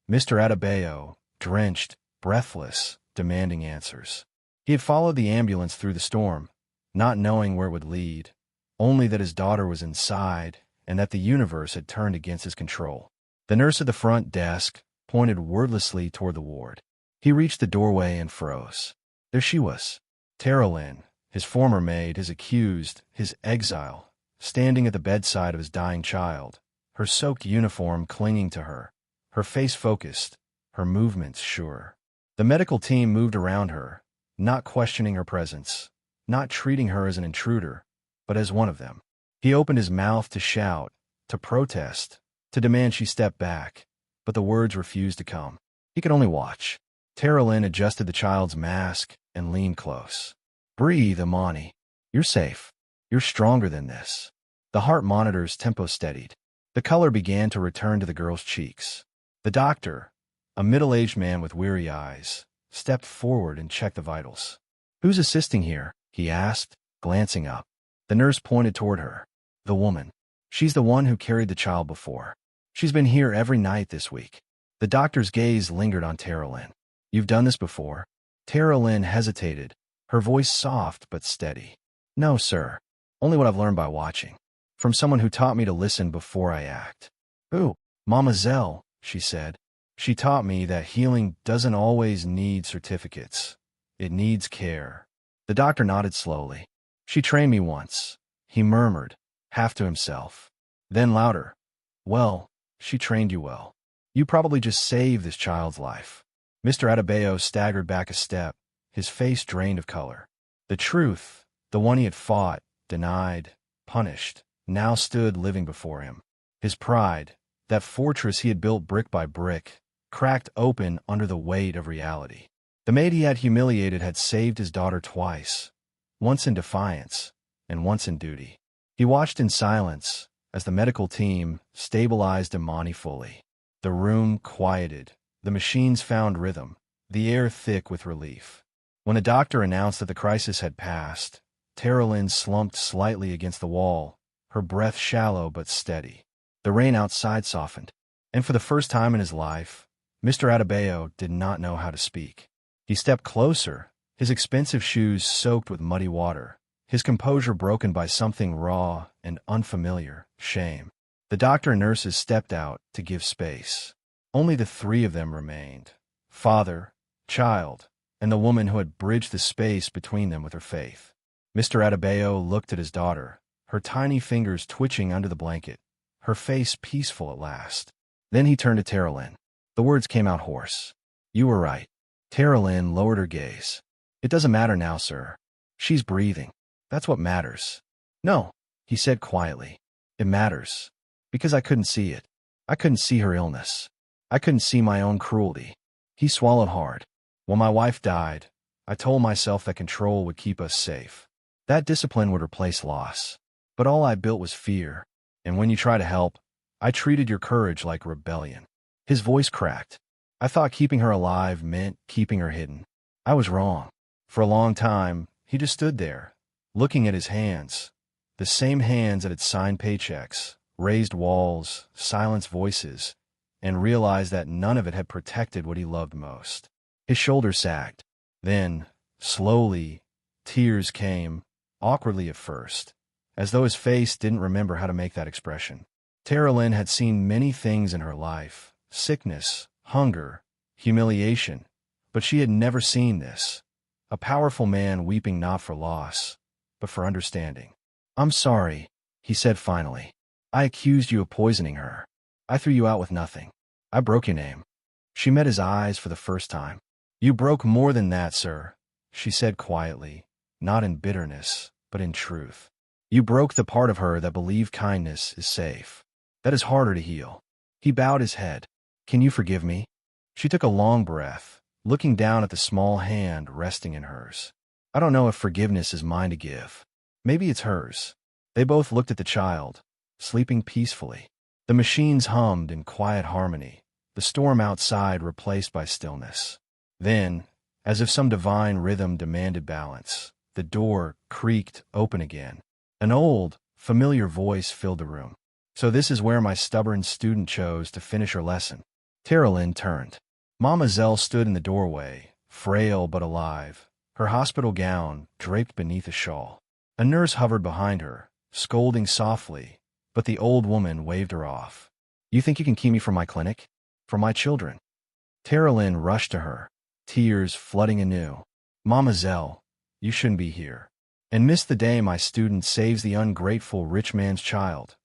Mr. Adebayo, drenched, breathless, demanding answers. He had followed the ambulance through the storm, not knowing where it would lead, only that his daughter was inside and that the universe had turned against his control. The nurse at the front desk pointed wordlessly toward the ward. He reached the doorway and froze. There she was, Tara Lynn, his former maid, his accused, his exile, standing at the bedside of his dying child, her soaked uniform clinging to her face focused, her movements sure. The medical team moved around her, not questioning her presence, not treating her as an intruder, but as one of them. He opened his mouth to shout, to protest, to demand she step back, but the words refused to come. He could only watch. Tara Lynn adjusted the child's mask and leaned close. "Breathe, Imani. You're safe. You're stronger than this." The heart monitor's tempo steadied. The color began to return to the girl's cheeks. The doctor, a middle-aged man with weary eyes, stepped forward and checked the vitals. "Who's assisting here?" he asked, glancing up. The nurse pointed toward her. "The woman. She's the one who carried the child before." She's been here every night this week. The doctor's gaze lingered on Tara Lynn. You've done this before? Tara Lynn hesitated, her voice soft but steady. No, sir. Only what I've learned by watching. From someone who taught me to listen before I act. Ooh, Mama Zell, she said. She taught me that healing doesn't always need certificates. It needs care. The doctor nodded slowly. She trained me once, he murmured, half to himself. Then louder. Well, she trained you well. You probably just saved this child's life. Mr. Adebayo staggered back a step, his face drained of color. The truth, the one he had fought, denied, punished, now stood living before him. His pride, that fortress he had built brick by brick, cracked open under the weight of reality. The maid he had humiliated had saved his daughter twice, once in defiance and once in duty. He watched in silence as the medical team stabilized Imani fully. The room quieted, the machines found rhythm, the air thick with relief. When the doctor announced that the crisis had passed, Tara Lynn slumped slightly against the wall, her breath shallow but steady. The rain outside softened, and for the first time in his life, Mr. Adebayo did not know how to speak. He stepped closer, his expensive shoes soaked with muddy water, his composure broken by something raw and unfamiliar, shame. The doctor and nurses stepped out to give space. Only the three of them remained, father, child, and the woman who had bridged the space between them with her faith. Mr. Adebayo looked at his daughter, her tiny fingers twitching under the blanket, her face peaceful at last. Then he turned to Tara Lynn. The words came out hoarse. You were right. Tara Lynn lowered her gaze. It doesn't matter now, sir. She's breathing. That's what matters. No, he said quietly. It matters. Because I couldn't see it. I couldn't see her illness. I couldn't see my own cruelty. He swallowed hard. When my wife died, I told myself that control would keep us safe. That discipline would replace loss. But all I built was fear. And when you try to help, I treated your courage like rebellion. His voice cracked. I thought keeping her alive meant keeping her hidden. I was wrong. For a long time, he just stood there, looking at his hands, the same hands that had signed paychecks, raised walls, silenced voices, and realized that none of it had protected what he loved most. His shoulders sagged. Then, slowly, tears came, awkwardly at first, as though his face didn't remember how to make that expression. Tara Lynn had seen many things in her life, sickness, hunger, humiliation, but she had never seen this. A powerful man weeping not for loss, but for understanding. I'm sorry, he said finally. I accused you of poisoning her. I threw you out with nothing. I broke your name. She met his eyes for the first time. You broke more than that, sir, she said quietly, not in bitterness, but in truth. You broke the part of her that believed kindness is safe. That is harder to heal. He bowed his head. Can you forgive me? She took a long breath, looking down at the small hand resting in hers. I don't know if forgiveness is mine to give. Maybe it's hers. They both looked at the child, sleeping peacefully. The machines hummed in quiet harmony, the storm outside replaced by stillness. Then, as if some divine rhythm demanded balance, the door creaked open again. An old, familiar voice filled the room. So this is where my stubborn student chose to finish her lesson. Tara Lynn turned. Mama Zell stood in the doorway, frail but alive, her hospital gown draped beneath a shawl. A nurse hovered behind her, scolding softly, but the old woman waved her off. You think you can keep me from my clinic? From my children? Tara Lynn rushed to her, tears flooding anew. Mama Zell, you shouldn't be here. And miss the day my student saves the ungrateful rich man's child,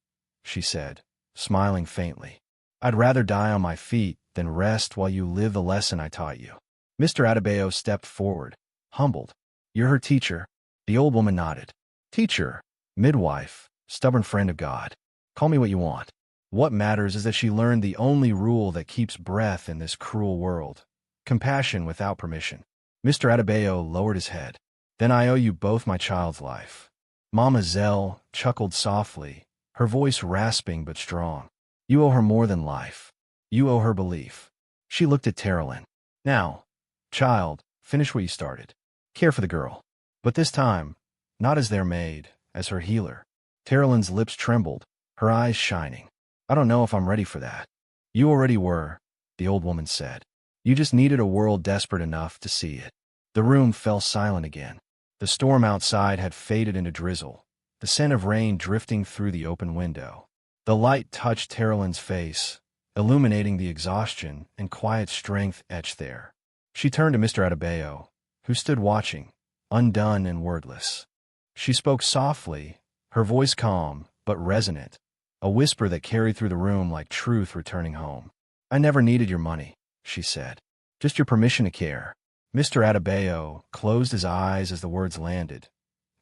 she said, smiling faintly. I'd rather die on my feet than rest while you live the lesson I taught you. Mr. Adebayo stepped forward, humbled. You're her teacher? The old woman nodded. Teacher, midwife, stubborn friend of God. Call me what you want. What matters is that she learned the only rule that keeps breath in this cruel world. Compassion without permission. Mr. Adebayo lowered his head. Then I owe you both my child's life. Mama Zell chuckled softly, her voice rasping but strong. You owe her more than life. You owe her belief. She looked at Tara Lynn. Now, child, finish what you started. Care for the girl. But this time, not as their maid, as her healer. Tara Lynn's lips trembled, her eyes shining. I don't know if I'm ready for that. You already were, the old woman said. You just needed a world desperate enough to see it. The room fell silent again. The storm outside had faded into drizzle, the scent of rain drifting through the open window. The light touched Terolyn's face, illuminating the exhaustion and quiet strength etched there. She turned to Mr. Adebayo, who stood watching, undone and wordless. She spoke softly, her voice calm but resonant, a whisper that carried through the room like truth returning home. I never needed your money, she said. Just your permission to care. Mr. Adebayo closed his eyes as the words landed,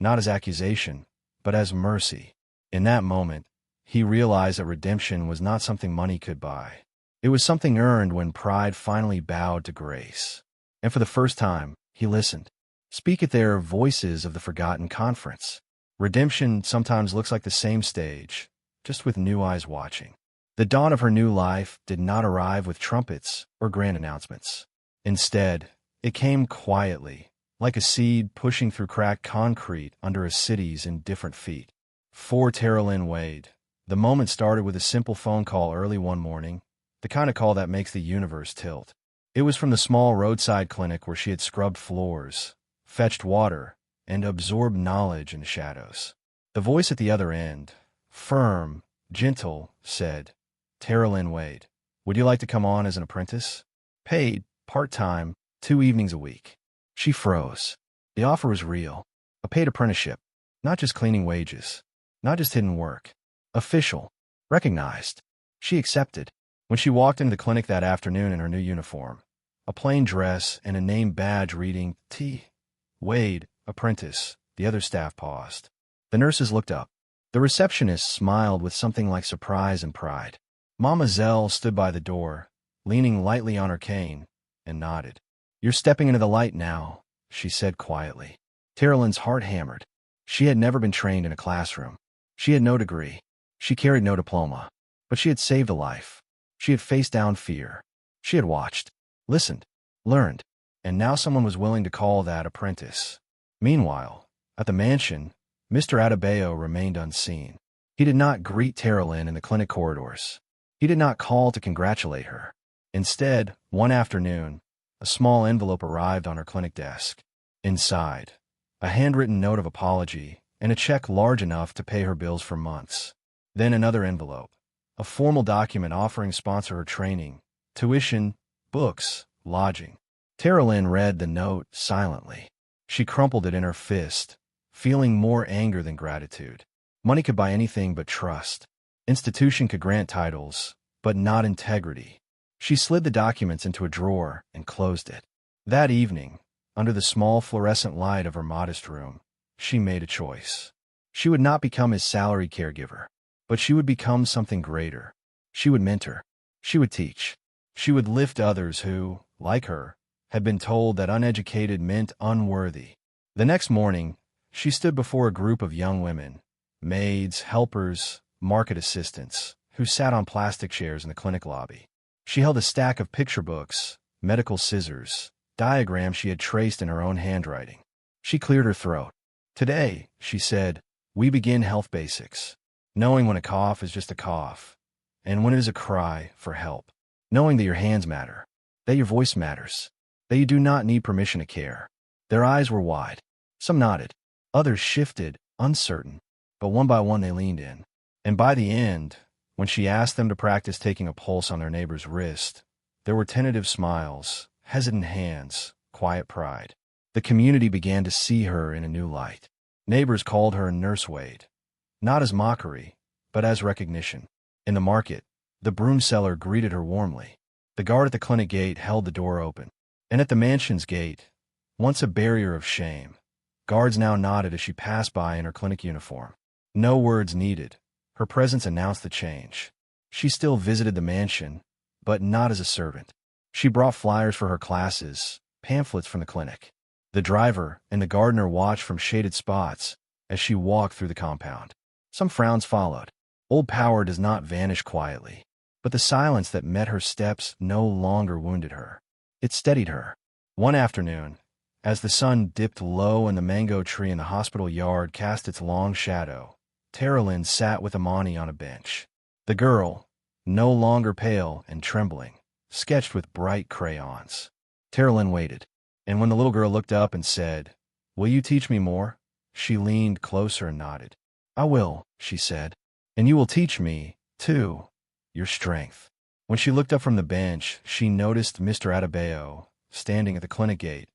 not as accusation, but as mercy. In that moment, he realized that redemption was not something money could buy. It was something earned when pride finally bowed to grace. And for the first time, he listened. Speak at their voices of the forgotten conference. Redemption sometimes looks like the same stage, just with new eyes watching. The dawn of her new life did not arrive with trumpets or grand announcements. Instead, it came quietly, like a seed pushing through cracked concrete under a city's indifferent feet. For Terolyn Wade, the moment started with a simple phone call early one morning, the kind of call that makes the universe tilt. It was from the small roadside clinic where she had scrubbed floors, fetched water, and absorbed knowledge in the shadows. The voice at the other end, firm, gentle, said, Terolyn Wade, would you like to come on as an apprentice? Paid, part-time, 2 evenings a week. She froze. The offer was real. A paid apprenticeship. Not just cleaning wages. Not just hidden work. Official. Recognized. She accepted. When she walked into the clinic that afternoon in her new uniform, a plain dress and a name badge reading T. Wade, apprentice, the other staff paused. The nurses looked up. The receptionist smiled with something like surprise and pride. Mama Zell stood by the door, leaning lightly on her cane, and nodded. You're stepping into the light now, she said quietly. Terolyn's heart hammered. She had never been trained in a classroom. She had no degree. She carried no diploma. But she had saved a life. She had faced down fear. She had watched, listened, learned, and now someone was willing to call that apprentice. Meanwhile, at the mansion, Mr. Adebayo remained unseen. He did not greet Terolyn in the clinic corridors. He did not call to congratulate her. Instead, one afternoon, a small envelope arrived on her clinic desk. Inside, a handwritten note of apology and a check large enough to pay her bills for months. Then another envelope, a formal document offering to sponsor her training, tuition, books, lodging. Terolyn read the note silently. She crumpled it in her fist, feeling more anger than gratitude. Money could buy anything but trust. Institution could grant titles, but not integrity. She slid the documents into a drawer and closed it. That evening, under the small fluorescent light of her modest room, she made a choice. She would not become his salary caregiver, but she would become something greater. She would mentor. She would teach. She would lift others who, like her, had been told that uneducated meant unworthy. The next morning, she stood before a group of young women, maids, helpers, market assistants, who sat on plastic chairs in the clinic lobby. She held a stack of picture books, medical scissors, diagrams she had traced in her own handwriting. She cleared her throat. Today, she said, we begin health basics. Knowing when a cough is just a cough, and when it is a cry for help. Knowing that your hands matter, that your voice matters, that you do not need permission to care. Their eyes were wide. Some nodded. Others shifted, uncertain, but one by one they leaned in. And by the end, when she asked them to practice taking a pulse on their neighbor's wrist, there were tentative smiles, hesitant hands, quiet pride. The community began to see her in a new light. Neighbors called her Nurse Wade, not as mockery, but as recognition. In the market, the broom seller greeted her warmly. The guard at the clinic gate held the door open. And at the mansion's gate, once a barrier of shame, guards now nodded as she passed by in her clinic uniform. No words needed. Her presence announced the change. She still visited the mansion, but not as a servant. She brought flyers for her classes, pamphlets from the clinic. The driver and the gardener watched from shaded spots as she walked through the compound. Some frowns followed. Old power does not vanish quietly, but the silence that met her steps no longer wounded her. It steadied her. One afternoon, as the sun dipped low and the mango tree in the hospital yard cast its long shadow, Terolyn sat with Amani on a bench. The girl, no longer pale and trembling, sketched with bright crayons. Terralyn waited, and when the little girl looked up and said, "Will you teach me more?" she leaned closer and nodded. "I will," she said. "And you will teach me, too, your strength." When she looked up from the bench, she noticed Mr. Adebayo standing at the clinic gate,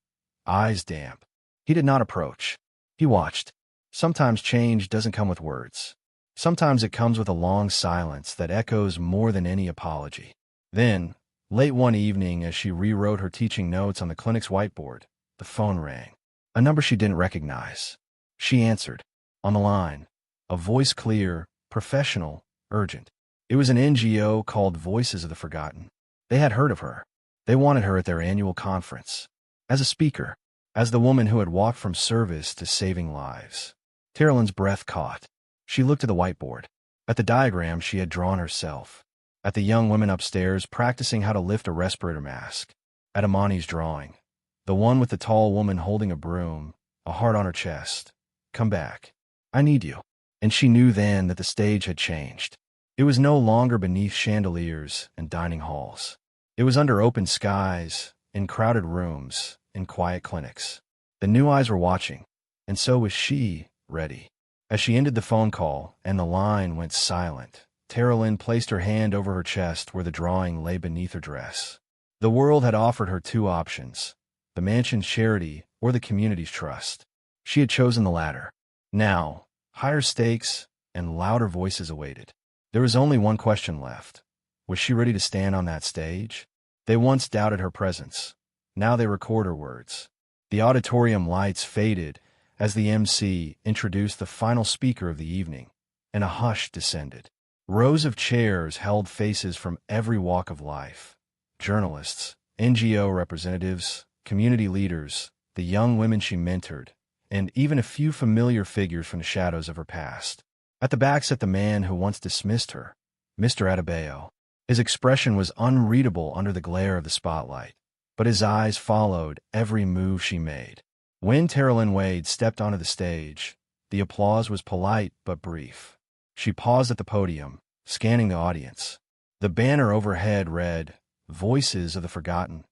eyes damp. He did not approach. He watched. Sometimes change doesn't come with words. Sometimes it comes with a long silence that echoes more than any apology. Then, late one evening, as she rewrote her teaching notes on the clinic's whiteboard, the phone rang. A number she didn't recognize. She answered. On the line, a voice clear, professional, urgent. It was an NGO called Voices of the Forgotten. They had heard of her. They wanted her at their annual conference. As a speaker, as the woman who had walked from service to saving lives. Terralyn's breath caught. She looked at the whiteboard, at the diagram she had drawn herself, at the young women upstairs practicing how to lift a respirator mask, at Amani's drawing, the one with the tall woman holding a broom, a heart on her chest. "Come back. I need you." And she knew then that the stage had changed. It was no longer beneath chandeliers and dining halls. It was under open skies, in crowded rooms, in quiet clinics. The new eyes were watching, and so was she, ready. As she ended the phone call and the line went silent, Terralyn placed her hand over her chest where the drawing lay beneath her dress. The world had offered her two options, the mansion's charity or the community's trust. She had chosen the latter. Now, higher stakes and louder voices awaited. There was only one question left. Was she ready to stand on that stage? They once doubted her presence. Now they record her words. The auditorium lights faded as the MC introduced the final speaker of the evening, and a hush descended. Rows of chairs held faces from every walk of life. Journalists, NGO representatives, community leaders, the young women she mentored, and even a few familiar figures from the shadows of her past. At the back sat the man who once dismissed her, Mr. Adebayo. His expression was unreadable under the glare of the spotlight, but his eyes followed every move she made. When Terralyn Wade stepped onto the stage, the applause was polite but brief. She paused at the podium, scanning the audience. The banner overhead read, "Voices of the Forgotten,"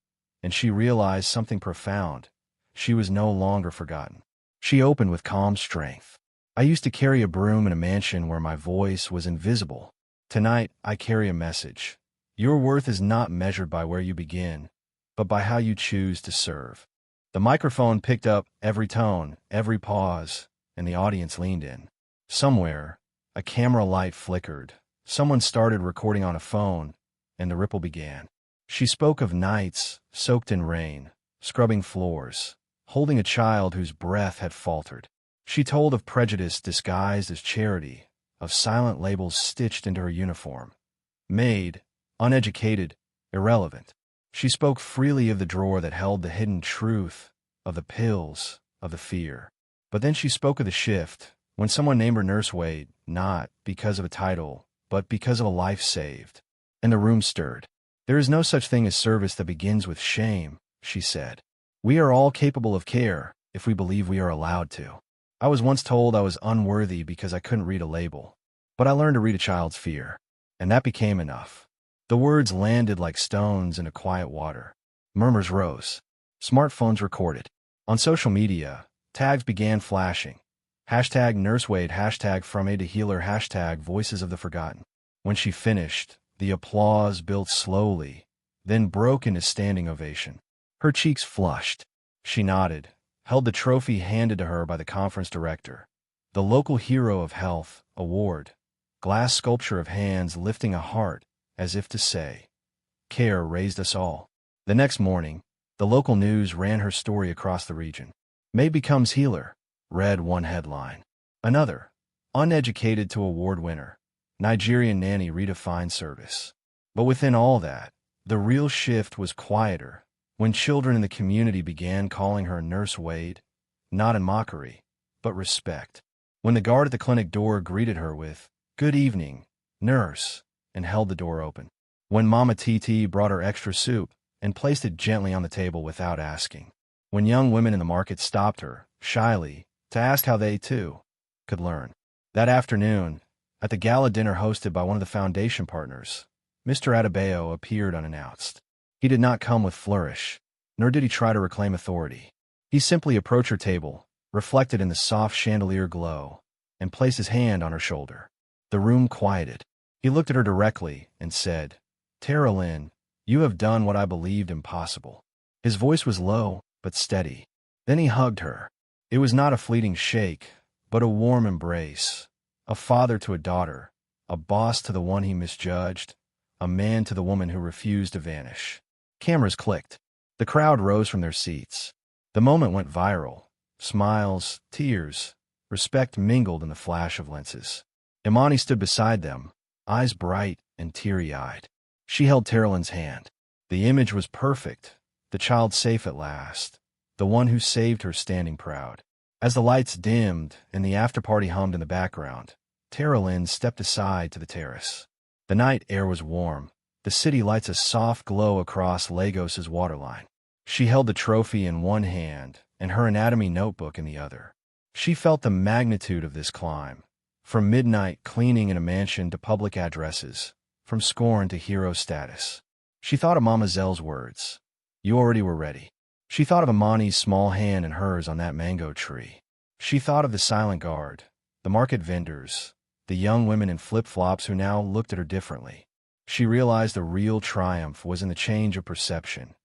and she realized something profound. She was no longer forgotten. She opened with calm strength. "I used to carry a broom in a mansion where my voice was invisible. Tonight, I carry a message. Your worth is not measured by where you begin, but by how you choose to serve." The microphone picked up every tone, every pause, and the audience leaned in. Somewhere, a camera light flickered. Someone started recording on a phone, and the ripple began. She spoke of nights soaked in rain, scrubbing floors, holding a child whose breath had faltered. She told of prejudice disguised as charity, of silent labels stitched into her uniform. Maid, uneducated, irrelevant. She spoke freely of the drawer that held the hidden truth, of the pills, of the fear. But then she spoke of the shift, when someone named her Nurse Wade, not because of a title, but because of a life saved. And the room stirred. "There is no such thing as service that begins with shame," she said. "We are all capable of care, if we believe we are allowed to. I was once told I was unworthy because I couldn't read a label. But I learned to read a child's fear, and that became enough." The words landed like stones into quiet water. Murmurs rose. Smartphones recorded. On social media, tags began flashing. Hashtag NurseWade, hashtag From Aid to Healer, hashtag Voices of the Forgotten. When she finished, the applause built slowly, then broke into standing ovation. Her cheeks flushed. She nodded, held the trophy handed to her by the conference director. The local hero of health award, glass sculpture of hands lifting a heart, as if to say, "Care raised us all." The next morning, the local news ran her story across the region. "Maid becomes healer," read one headline. Another, "Uneducated to award winner. Nigerian nanny redefined service." But within all that, the real shift was quieter, when children in the community began calling her Nurse Wade, not in mockery, but respect. When the guard at the clinic door greeted her with, "Good evening, nurse," and held the door open. When Mama TT brought her extra soup and placed it gently on the table without asking. When young women in the market stopped her, shyly, to ask how they, too, could learn. That afternoon, at the gala dinner hosted by one of the foundation partners, Mr. Adebayo appeared unannounced. He did not come with flourish, nor did he try to reclaim authority. He simply approached her table, reflected in the soft chandelier glow, and placed his hand on her shoulder. The room quieted. He looked at her directly and said, "Tara Lynn, you have done what I believed impossible." His voice was low, but steady. Then he hugged her. It was not a fleeting shake, but a warm embrace. A father to a daughter, a boss to the one he misjudged, a man to the woman who refused to vanish. Cameras clicked. The crowd rose from their seats. The moment went viral. Smiles, tears, respect mingled in the flash of lenses. Imani stood beside them, eyes bright and teary-eyed. She held Tara Lynn's hand. The image was perfect, the child safe at last, the one who saved her standing proud. As the lights dimmed and the after-party hummed in the background, Tara Lynn stepped aside to the terrace. The night air was warm. The city lights a soft glow across Lagos's waterline. She held the trophy in one hand and her anatomy notebook in the other. She felt the magnitude of this climb. From midnight cleaning in a mansion to public addresses, from scorn to hero status. She thought of Mama Zell's words. You already were ready. She thought of Imani's small hand in hers on that mango tree. She thought of the silent guard, the market vendors, the young women in flip-flops who now looked at her differently. She realized the real triumph was in the change of perception,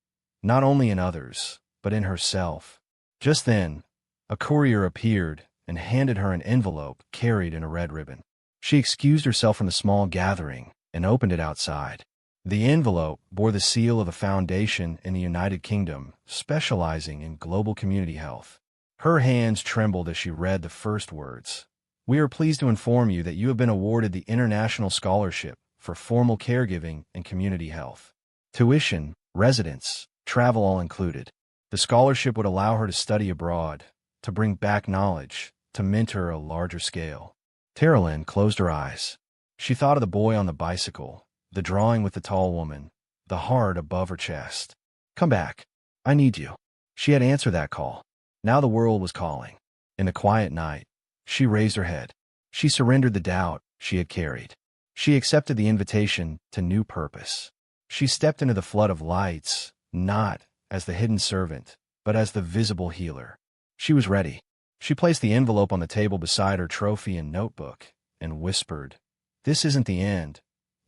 not only in others, but in herself. Just then, a courier appeared and handed her an envelope carried in a red ribbon. She excused herself from the small gathering and opened it outside. The envelope bore the seal of a foundation in the United Kingdom specializing in global community health. Her hands trembled as she read the first words. We are pleased to inform you that you have been awarded the International Scholarship for Formal Caregiving and Community Health. Tuition, residence, travel all included. The scholarship would allow her to study abroad, to bring back knowledge, to mentor a larger scale. Tara Lynn closed her eyes. She thought of the boy on the bicycle, the drawing with the tall woman, the heart above her chest. Come back. I need you. She had answered that call. Now the world was calling. In the quiet night, she raised her head. She surrendered the doubt she had carried. She accepted the invitation to new purpose. She stepped into the flood of lights, not as the hidden servant, but as the visible healer. She was ready. She placed the envelope on the table beside her trophy and notebook and whispered, "This isn't the end.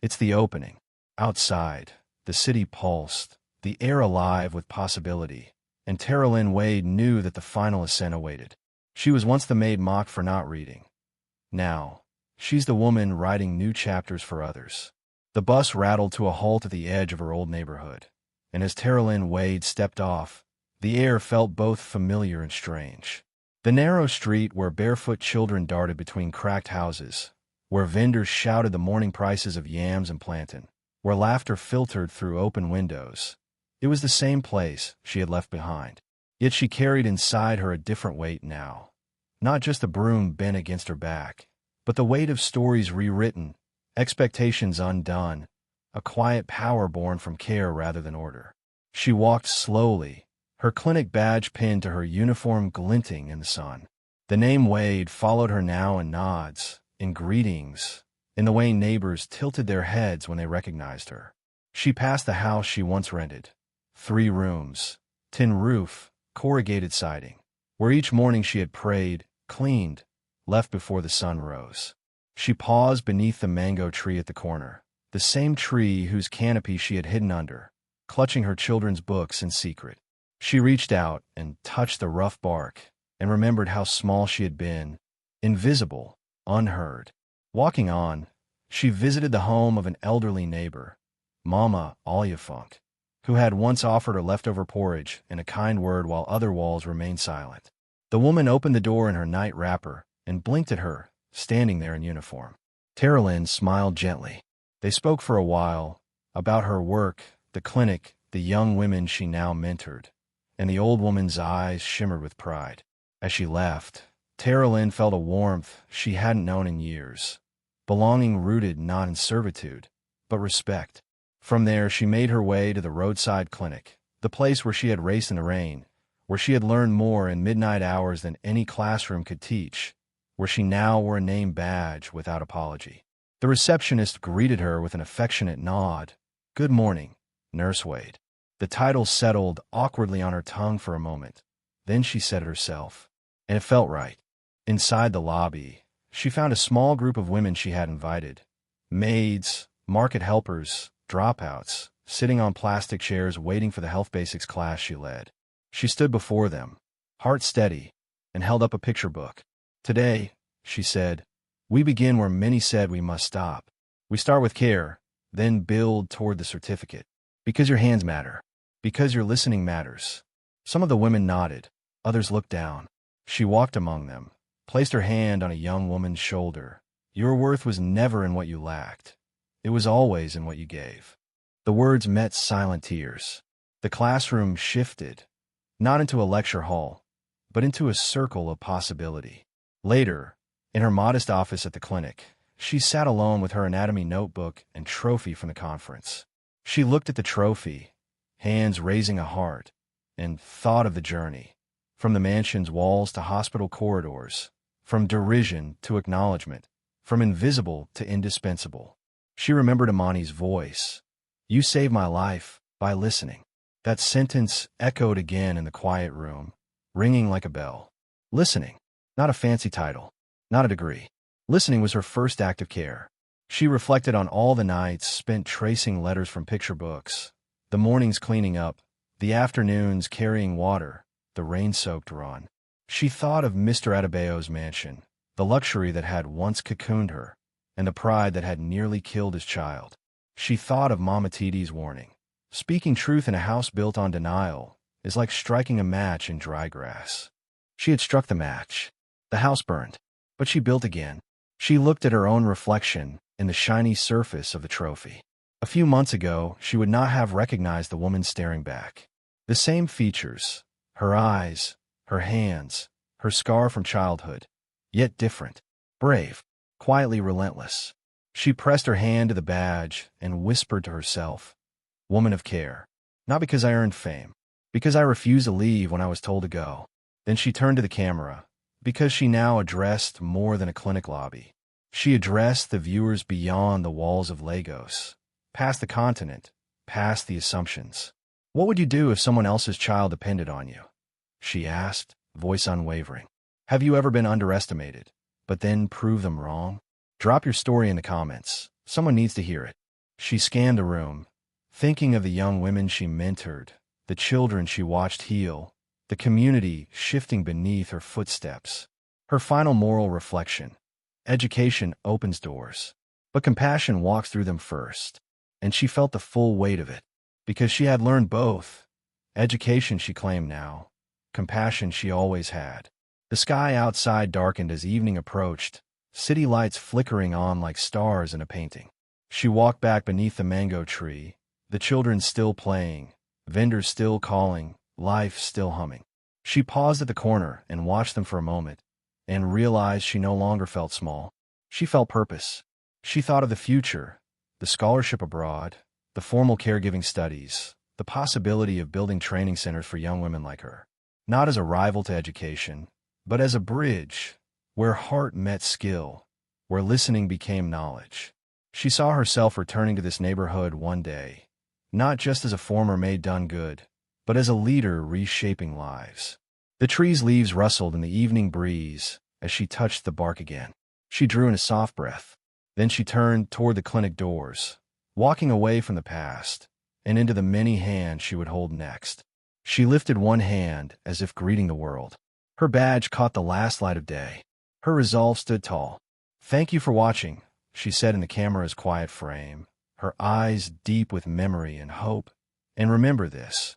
It's the opening." Outside, the city pulsed, the air alive with possibility, and Tara Lynn Wade knew that the final ascent awaited. She was once the maid mocked for not reading. Now, she's the woman writing new chapters for others. The bus rattled to a halt at the edge of her old neighborhood, and as Tara Lynn Wade stepped off, the air felt both familiar and strange. The narrow street where barefoot children darted between cracked houses, where vendors shouted the morning prices of yams and plantain, where laughter filtered through open windows. It was the same place she had left behind. Yet she carried inside her a different weight now. Not just a broom bent against her back, but the weight of stories rewritten, expectations undone, a quiet power born from care rather than order. She walked slowly, her clinic badge pinned to her uniform glinting in the sun. The name Wade followed her now in nods, in greetings, in the way neighbors tilted their heads when they recognized her. She passed the house she once rented. 3 rooms, tin roof, corrugated siding, where each morning she had prayed, cleaned, left before the sun rose. She paused beneath the mango tree at the corner, the same tree whose canopy she had hidden under, clutching her children's books in secret. She reached out and touched the rough bark and remembered how small she had been, invisible, unheard. Walking on, she visited the home of an elderly neighbor, Mama Alyafunk, who had once offered her leftover porridge and a kind word while other walls remained silent. The woman opened the door in her night wrapper and blinked at her, standing there in uniform. Tara Lynn smiled gently. They spoke for a while, about her work, the clinic, the young women she now mentored, and the old woman's eyes shimmered with pride. As she left, Tara Lynn felt a warmth she hadn't known in years, belonging rooted not in servitude, but respect. From there, she made her way to the roadside clinic, the place where she had raced in the rain, where she had learned more in midnight hours than any classroom could teach, where she now wore a name badge without apology. The receptionist greeted her with an affectionate nod. "Good morning, Nurse Wade." The title settled awkwardly on her tongue for a moment. Then she said it herself. And it felt right. Inside the lobby, she found a small group of women she had invited. Maids, market helpers, dropouts, sitting on plastic chairs waiting for the health basics class she led. She stood before them, heart steady, and held up a picture book. "Today," she said, "we begin where many said we must stop. We start with care, then build toward the certificate. Because your hands matter. Because your listening matters." Some of the women nodded. Others looked down. She walked among them, placed her hand on a young woman's shoulder. "Your worth was never in what you lacked. It was always in what you gave." The words met silent tears. The classroom shifted, not into a lecture hall, but into a circle of possibility. Later, in her modest office at the clinic, she sat alone with her anatomy notebook and trophy from the conference. She looked at the trophy, hands raising a heart, and thought of the journey. From the mansion's walls to hospital corridors, from derision to acknowledgement, from invisible to indispensable. She remembered Amani's voice. "You saved my life by listening." That sentence echoed again in the quiet room, ringing like a bell. Listening. Not a fancy title, not a degree. Listening was her first act of care. She reflected on all the nights spent tracing letters from picture books, the mornings cleaning up, the afternoons carrying water, the rain-soaked run. She thought of Mr. Adebayo's mansion, the luxury that had once cocooned her, and the pride that had nearly killed his child. She thought of Mama Titi's warning. Speaking truth in a house built on denial is like striking a match in dry grass. She had struck the match. The house burned, but she built again. She looked at her own reflection in the shiny surface of the trophy. A few months ago, she would not have recognized the woman staring back. The same features, her eyes, her hands, her scar from childhood, yet different, brave, quietly relentless. She pressed her hand to the badge and whispered to herself, "Woman of care." Not because I earned fame, because I refused to leave when I was told to go. Then she turned to the camera, because she now addressed more than a clinic lobby. She addressed the viewers beyond the walls of Lagos, past the continent, past the assumptions. "What would you do if someone else's child depended on you?" she asked, voice unwavering. "Have you ever been underestimated, but then prove them wrong? Drop your story in the comments. Someone needs to hear it." She scanned the room, thinking of the young women she mentored, the children she watched heal, the community shifting beneath her footsteps. Her final moral reflection: education opens doors, but compassion walks through them first. And she felt the full weight of it, because she had learned both. Education she claimed now, compassion she always had. The sky outside darkened as evening approached, city lights flickering on like stars in a painting. She walked back beneath the mango tree, the children still playing, vendors still calling, life still humming. She paused at the corner and watched them for a moment, and realized she no longer felt small. She felt purpose. She thought of the future, the scholarship abroad, the formal caregiving studies, the possibility of building training centers for young women like her. Not as a rival to education, but as a bridge, where heart met skill, where listening became knowledge. She saw herself returning to this neighborhood one day, not just as a former maid done good, but as a leader reshaping lives. The tree's leaves rustled in the evening breeze as she touched the bark again. She drew in a soft breath. Then she turned toward the clinic doors, walking away from the past and into the many hands she would hold next. She lifted one hand as if greeting the world. Her badge caught the last light of day. Her resolve stood tall. "Thank you for watching," she said in the camera's quiet frame, her eyes deep with memory and hope. "And remember this,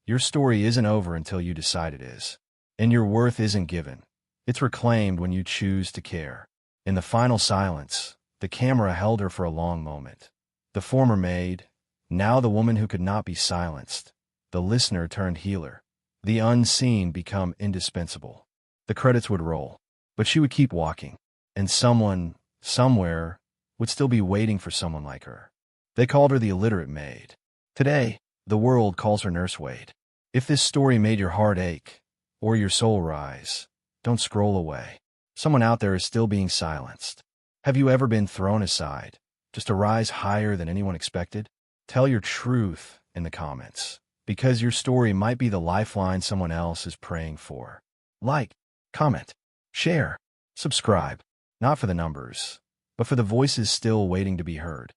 your story isn't over until you decide it is. And your worth isn't given. It's reclaimed when you choose to care." In the final silence, the camera held her for a long moment. The former maid, now the woman who could not be silenced. The listener turned healer. The unseen become indispensable. The credits would roll, but she would keep walking. And someone, somewhere, would still be waiting for someone like her. They called her the illiterate maid. Today, the world calls her Nurse Wade. If this story made your heart ache, or your soul rise, don't scroll away. Someone out there is still being silenced. Have you ever been thrown aside, just to rise higher than anyone expected? Tell your truth in the comments, because your story might be the lifeline someone else is praying for. Like, comment, share, subscribe, not for the numbers, but for the voices still waiting to be heard.